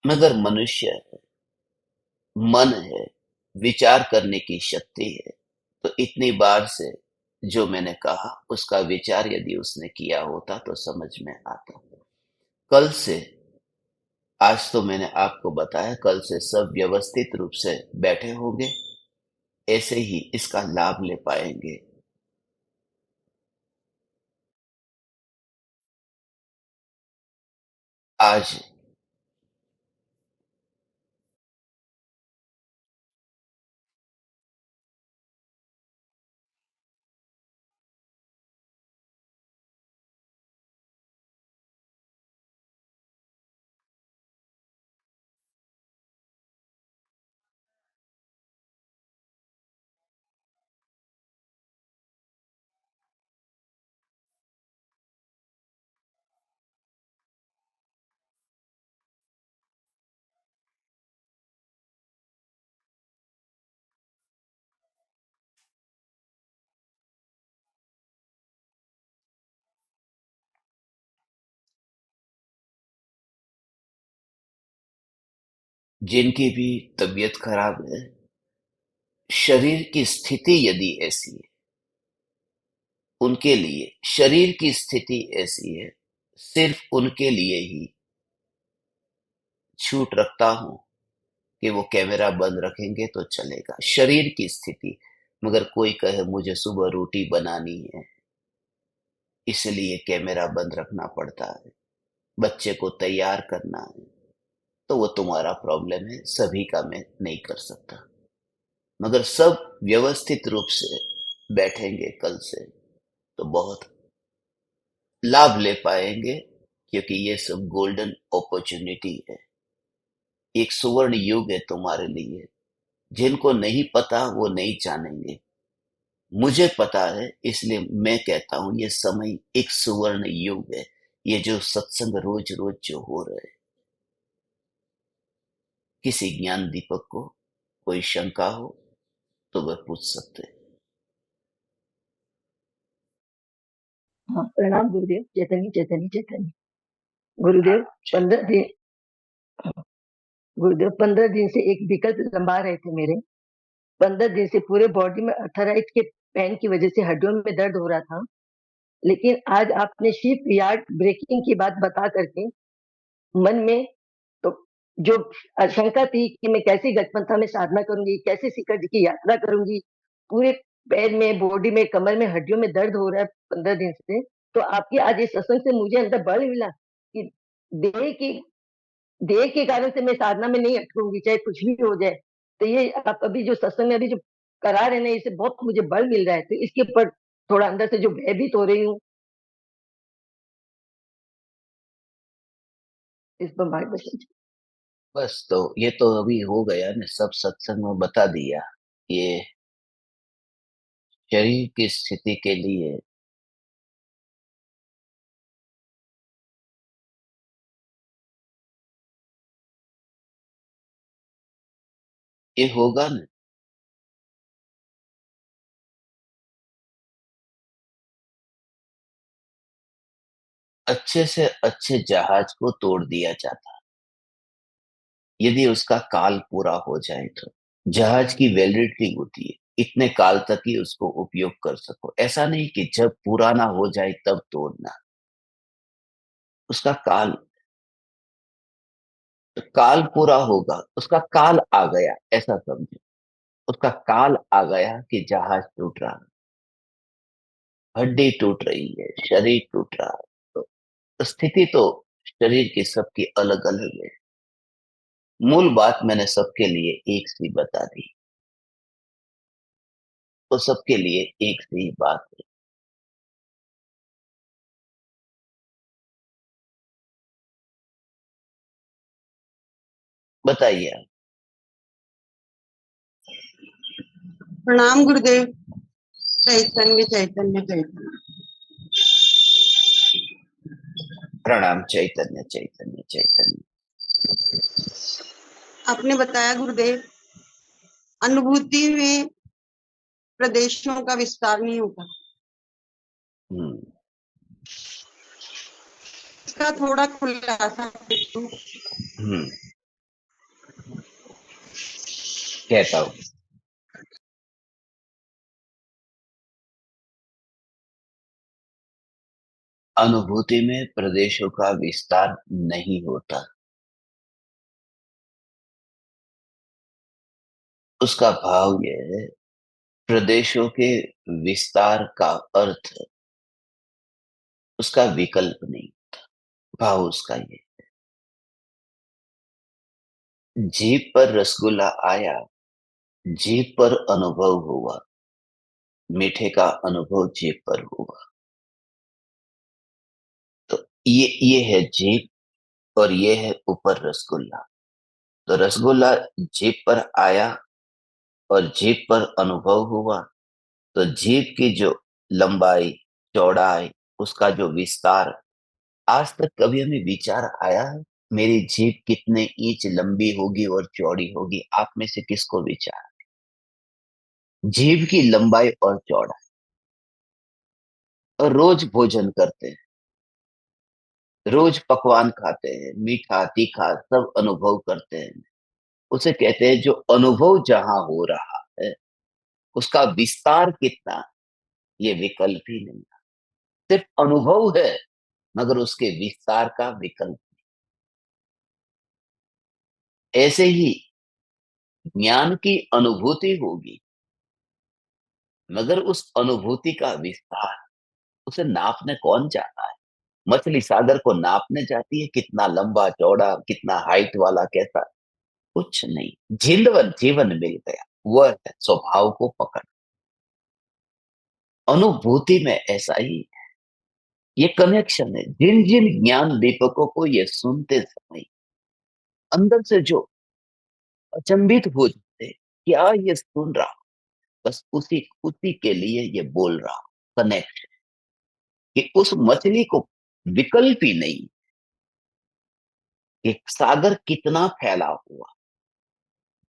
मगर मनुष्य है, मन है, विचार करने की शक्ति है। तो इतनी बार से जो मैंने कहा उसका विचार यदि उसने किया होता तो समझ में आता। कल से, आज तो मैंने आपको बताया, कल से सब व्यवस्थित रूप से बैठे होंगे, ऐसे ही इसका लाभ ले पाएंगे। आज जिनकी भी तबीयत खराब है, शरीर की स्थिति यदि ऐसी है, उनके लिए शरीर की स्थिति ऐसी है, सिर्फ उनके लिए ही छूट रखता हूं कि वो कैमरा बंद रखेंगे तो चलेगा, शरीर की स्थिति। मगर कोई कहे मुझे सुबह रोटी बनानी है इसलिए कैमरा बंद रखना पड़ता है, बच्चे को तैयार करना है, तो वो तुम्हारा प्रॉब्लम है, सभी का मैं नहीं कर सकता। मगर सब व्यवस्थित रूप से बैठेंगे कल से तो बहुत लाभ ले पाएंगे, क्योंकि ये सब गोल्डन अपॉर्चुनिटी है। एक सुवर्ण युग है तुम्हारे लिए। जिनको नहीं पता वो नहीं जानेंगे। मुझे पता है, इसलिए मैं कहता हूं ये समय एक सुवर्ण युग है। ये जो सत्संग रोज रोज जो हो रहे हैं, किसी ज्ञान दीपक को कोई शंका हो तो वह पूछ सकते हैं। हाँ, प्रणाम गुरुदेव। चैतन्य चैतन्य चैतन्य गुरुदेव। 15 दिन, गुरुदेव 15 दिन से एक विकल्प लंबा रहे थे मेरे। 15 दिन से पूरे बॉडी में अर्थराइट के पेन की वजह से हड्डियों में दर्द हो रहा था। लेकिन आज आपने शिप यार्ड ब्रेकिंग की बात बता करके मन में तो जो आशंका थी कि मैं कैसे गजपंथा में साधना करूंगी, कैसे शिखर जी की यात्रा करूंगी, पूरे पैर में, बॉडी में, कमर में, हड्डियों में दर्द हो रहा है 15 दिन से। तो आपके आज इस सत्संग से मुझे अंदर बल मिला कि देह की देह के कारण से मैं साधना में नहीं अटकूंगी, चाहे कुछ भी हो जाए। तो ये आप अभी जो सत्संग में अभी जो करा रहे हैं ना, इससे बहुत मुझे बल मिल रहा है। तो इसके ऊपर थोड़ा अंदर से जो भयभीत हो रही हूँ, इस पर मार्गदर्शन चाहिए। बस तो ये तो अभी हो गया ना, सब सत्संग में बता दिया। ये शरीर की स्थिति के लिए ये होगा ना। अच्छे से अच्छे जहाज को तोड़ दिया जाता यदि उसका काल पूरा हो जाए तो। जहाज की वैलिडिटी होती है, इतने काल तक ही उसको उपयोग कर सको। ऐसा नहीं कि जब पुराना हो जाए तब तोड़ना। उसका काल, काल पूरा होगा, उसका काल आ गया ऐसा समझो। उसका काल आ गया कि जहाज टूट रहा है, हड्डी टूट रही है, शरीर टूट रहा है। तो स्थिति तो शरीर की सबकी अलग अलग है। मूल बात मैंने सबके लिए एक सी बता दी। तो सबके लिए एक सी बात है। बताइए आप। प्रणाम गुरुदेव। चैतन्य चैतन्य चैतन्य। प्रणाम। चैतन्य चैतन्य चैतन्य। आपने बताया गुरुदेव, अनुभूति में प्रदेशों का विस्तार नहीं होता। हम्म। इसका थोड़ा खुलासा दो। हम्म। कहता हूं। अनुभूति में प्रदेशों का विस्तार नहीं होता। उसका भाव यह है, प्रदेशों के विस्तार का अर्थ उसका विकल्प नहीं। भाव उसका ये, जीभ पर रसगुल्ला आया, जीभ पर अनुभव हुआ, मीठे का अनुभव जीभ पर हुआ। तो ये है जीभ, और ये है ऊपर रसगुल्ला। तो रसगुल्ला जीभ पर आया और जीभ पर अनुभव हुआ। तो जीभ की जो लंबाई, चौड़ाई, उसका जो विस्तार, आज तक कभी हमें विचार आया है मेरी जीभ कितने इंच लंबी होगी और चौड़ी होगी? आप में से किसको विचार? जीभ की लंबाई और चौड़ाई। और रोज भोजन करते हैं, रोज पकवान खाते हैं, मीठा तीखा सब अनुभव करते हैं। उसे कहते हैं जो अनुभव जहां हो रहा है उसका विस्तार कितना, ये विकल्प ही नहीं। सिर्फ अनुभव है, मगर उसके विस्तार का विकल्प। ऐसे ही ज्ञान की अनुभूति होगी, मगर उस अनुभूति का विस्तार, उसे नापने कौन जाता है? मछली सागर को नापने जाती है, कितना लंबा चौड़ा, कितना हाइट वाला, कैसा? कुछ नहीं। जीवन जीवन मिल गया, वह है स्वभाव को पकड़। अनुभूति में ऐसा ही ये कनेक्शन है। जिन जिन ज्ञान दीपकों को ये सुनते समय अंदर से जो अचंभित हो जाते, क्या ये सुन रहा, बस उसी उसी के लिए ये बोल रहा। कनेक्ट कि उस मछली को विकल्प ही नहीं कि सागर कितना फैला हुआ,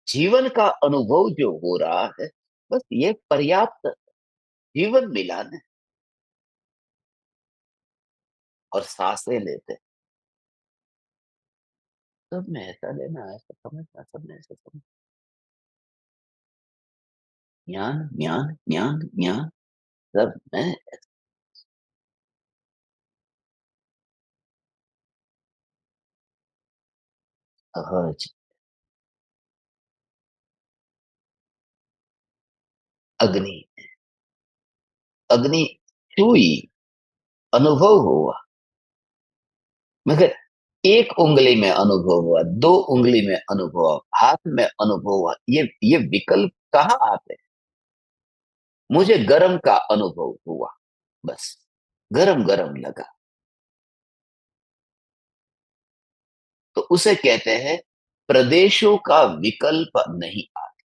जीवन का अनुभव जो हो रहा है, बस ये पर्याप्त जीवन मिला न, और सांसें लेते सब में ऐसा लेना, ऐसा समझना, सब में ऐसा समझ। ज्ञान ज्ञान ज्ञान ज्ञान सब में सहज। अग्नि, अग्नि छुई, अनुभव हुआ, मगर एक उंगली में अनुभव हुआ, दो उंगली में अनुभव हुआ, हाथ में अनुभव हुआ, ये विकल्प कहाँ आते हैं? मुझे गरम का अनुभव हुआ, बस गरम गरम लगा, तो उसे कहते हैं प्रदेशों का विकल्प नहीं आता।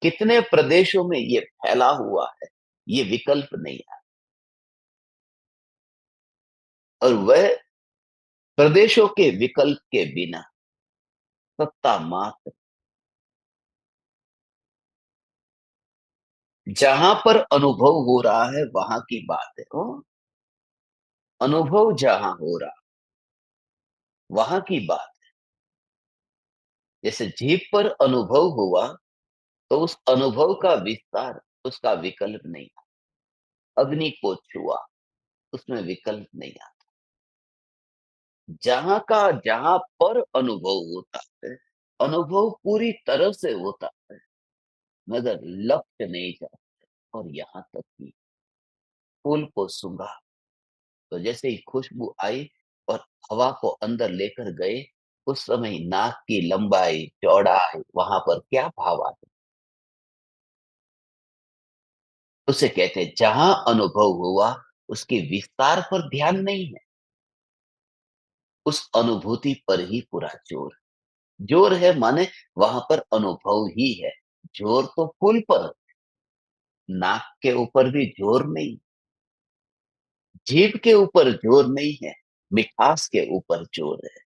कितने प्रदेशों में ये फैला हुआ है, ये विकल्प नहीं आता। और वह प्रदेशों के विकल्प के बिना सत्ता मात्र, जहां पर अनुभव हो रहा है वहां की बात है। ओ, अनुभव जहां हो रहा वहां की बात। जैसे जीभ पर अनुभव हुआ, तो उस अनुभव का विस्तार, उसका विकल्प नहीं आता। अग्नि को छुआ, उसमें विकल्प नहीं आता। जहां का जहां पर अनुभव होता है, अनुभव पूरी तरह से होता है, मगर लक्ष्य नहीं जाता। और यहां तक कि फूल को सूंघा, तो जैसे ही खुशबू आई और हवा को अंदर लेकर गए, उस समय नाक की लंबाई चौड़ाई वहां पर क्या भाव आते, उसे कहते हैं जहां अनुभव हुआ उसके विस्तार पर ध्यान नहीं है, उस अनुभूति पर ही पूरा जोर। जोर है माने वहां पर अनुभव ही है। जोर तो फूल पर, नाक के ऊपर भी जोर नहीं, जीभ के ऊपर जोर नहीं है, मिठास के ऊपर जोर है।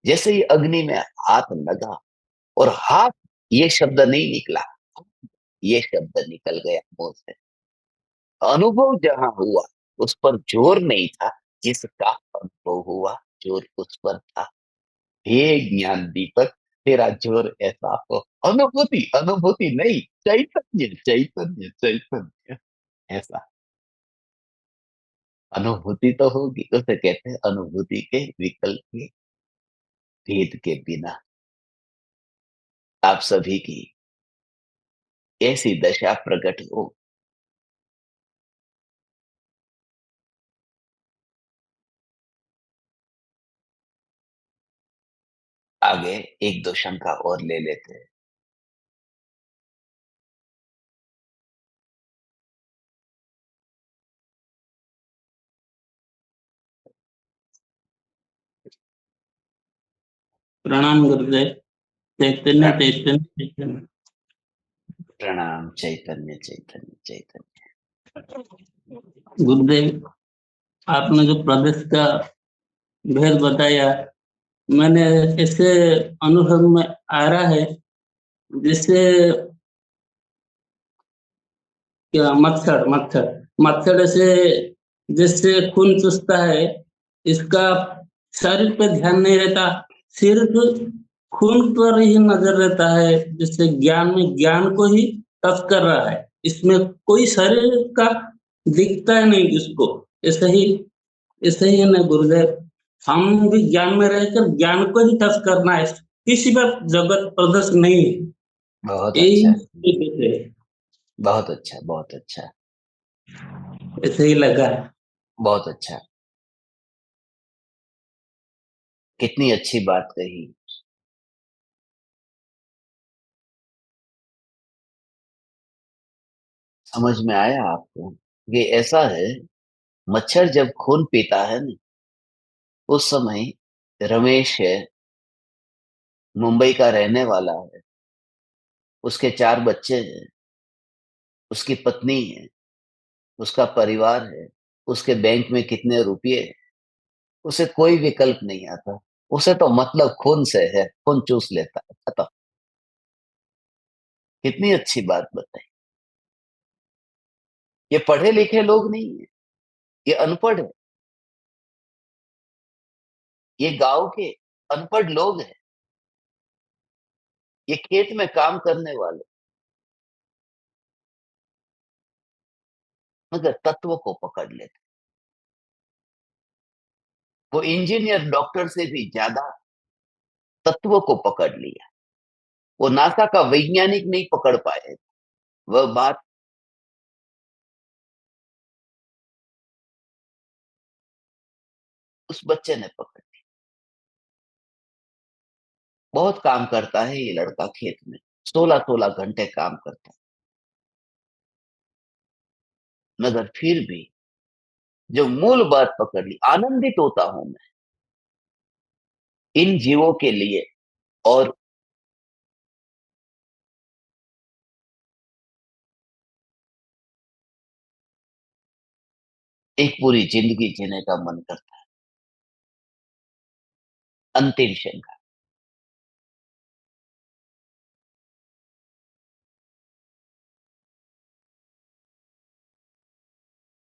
जैसे ही अग्नि में हाथ लगा, और हाथ ये शब्द नहीं निकला, ये शब्द निकल गया मुंह से। अनुभव जहां हुआ उस पर जोर नहीं था, जिसका अनुभव हुआ जोर उस पर था। हे ज्ञान दीपक, तेरा जोर ऐसा हो। अनुभूति, अनुभूति नहीं, चैतन्य चैतन्य चैतन्य, ऐसा अनुभूति तो होगी। उसे कहते हैं अनुभूति के विकल्प के भेद के बिना। आप सभी की ऐसी दशा प्रकट हो। आगे एक दो शंका और ले लेते हैं। प्रणाम गुरुदेव। चैतन्य प्र- चैतन्य चैतन्य। प्रणाम, चैतन्य चैतन्य चैतन्य। गुरुदेव, आपने जो प्रदेश का भेद बताया, मैंने ऐसे अनुभव में आ रहा है जिससे क्या मच्छर मच्छर मच्छर ऐसे जैसे खून चूसता है, इसका शरीर पे ध्यान नहीं रहता, सिर्फ खून पर ही नजर रहता है। जैसे ज्ञान में ज्ञान को ही टच कर रहा है, इसमें कोई शरीर का दिखता है नहीं जिसको। ऐसे ही है ना गुरुदेव, हम भी ज्ञान में रहकर ज्ञान को ही टच करना है, किसी पर जगत प्रदर्शन नहीं है। बहुत अच्छा, यही बहुत अच्छा, बहुत अच्छा, ऐसे ही लगा। बहुत अच्छा। कितनी अच्छी बात कही। समझ में आया आपको? ये ऐसा है, मच्छर जब खून पीता है ना, उस समय रमेश है, मुंबई का रहने वाला है, उसके 4 बच्चे हैं, उसकी पत्नी है, उसका परिवार है, उसके बैंक में कितने रुपये हैं, उसे कोई विकल्प नहीं आता। उसे तो मतलब खून से है, खून चूस लेता है, खत्म। कितनी अच्छी बात बताई। ये पढ़े लिखे लोग नहीं है, ये अनपढ़ है, ये गांव के अनपढ़ लोग हैं, ये खेत में काम करने वाले, मगर तत्व को पकड़ लेते। वो इंजीनियर डॉक्टर से भी ज्यादा तत्व को पकड़ लिया। वो नासा का वैज्ञानिक नहीं पकड़ पाए, वह बात उस बच्चे ने पकड़ ली। बहुत काम करता है ये लड़का खेत में, 16-16 घंटे काम करता है, मगर फिर भी जो मूल बात पकड़ ली, आनंदित होता हूं मैं इन जीवों के लिए। और एक पूरी जिंदगी जीने का मन करता है, अंतिम क्षण का।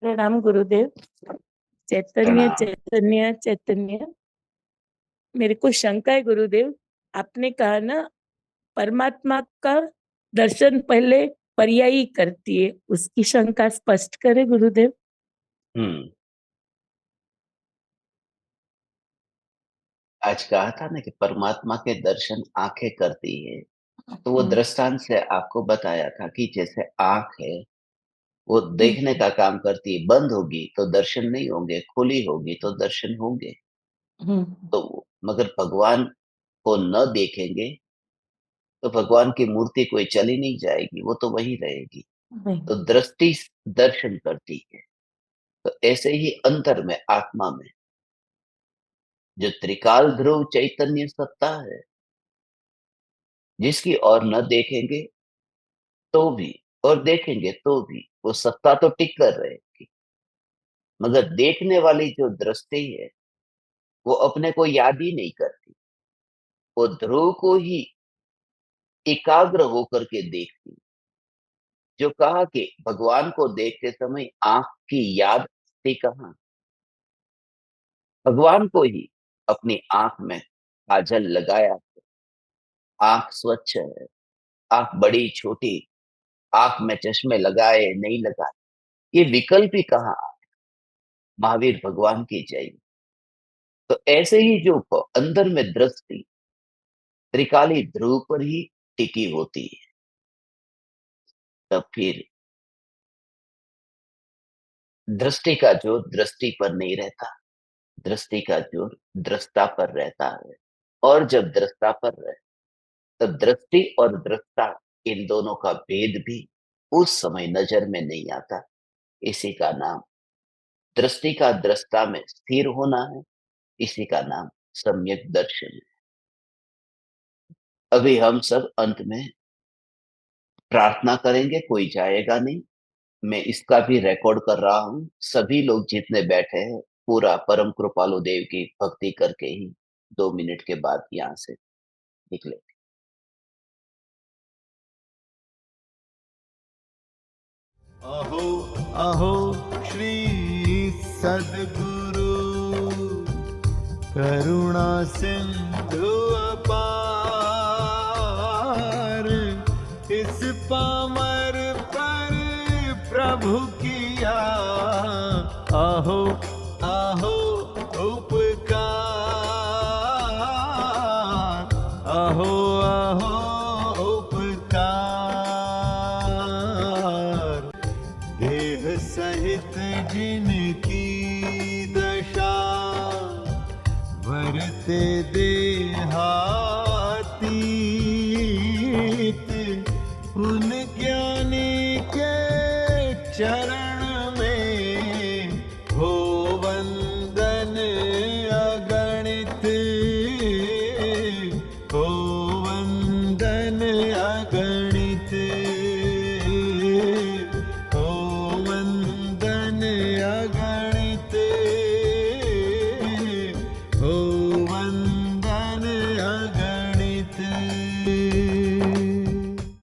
प्रणाम गुरुदेव। चैतन्य प्रणाम। चैतन्य चैतन्य। मेरे को शंका है गुरुदेव, आपने कहा ना परमात्मा का दर्शन पहले पर्यायी करती है, उसकी शंका स्पष्ट करे गुरुदेव। आज कहा था ना कि परमात्मा के दर्शन आंखें करती है, तो वो दृष्टांत से आपको बताया था कि जैसे आंख है, वो देखने का काम करती है, बंद होगी तो दर्शन नहीं होंगे, खुली होगी तो दर्शन होंगे। तो मगर भगवान को न देखेंगे तो भगवान की मूर्ति कोई चली नहीं जाएगी, वो तो वही रहेगी। तो दृष्टि दर्शन करती है। तो ऐसे ही अंतर में, आत्मा में जो त्रिकाल ध्रुव चैतन्य सत्ता है, जिसकी ओर न देखेंगे तो भी और देखेंगे तो भी वो सत्ता तो टिक कर रहेगी, मगर देखने वाली जो दृष्टि है वो अपने को याद ही नहीं करती, वो ध्रुव को ही एकाग्र होकर के देखती। जो कहा कि भगवान को देखते समय आंख की याद थी कहाँ, भगवान को ही अपनी आंख में काजल लगाया, आंख स्वच्छ है, आंख बड़ी छोटी, आंख में चश्मे लगाए नहीं लगाए, ये विकल्प ही कहाँ। महावीर भगवान की जय। तो ऐसे ही जो अंदर में दृष्टि त्रिकाली ध्रुव पर ही टिकी होती है, तब फिर दृष्टि का जोर दृष्टि पर नहीं रहता, दृष्टि का जोर दृष्टा पर रहता है। और जब दृष्टा पर रहे, तब दृष्टि और दृष्टा इन दोनों का भेद भी उस समय नजर में नहीं आता। इसी का नाम दृष्टि का दृष्टा में स्थिर होना है, इसी का नाम सम्यक दर्शन है। अभी हम सब अंत में प्रार्थना करेंगे, कोई जाएगा नहीं। मैं इसका भी रिकॉर्ड कर रहा हूं। सभी लोग जितने बैठे हैं, पूरा परम कृपालु देव की भक्ति करके ही 2 मिनट के बाद यहां से निकले। अहो अहो श्री सद्गुरु करुणा सिंधु अपार, इस पामर पर प्रभु किया अहो अहो उपकार, अहो अहो उपकार। देह सहित जिनकी दशा, वरते देहा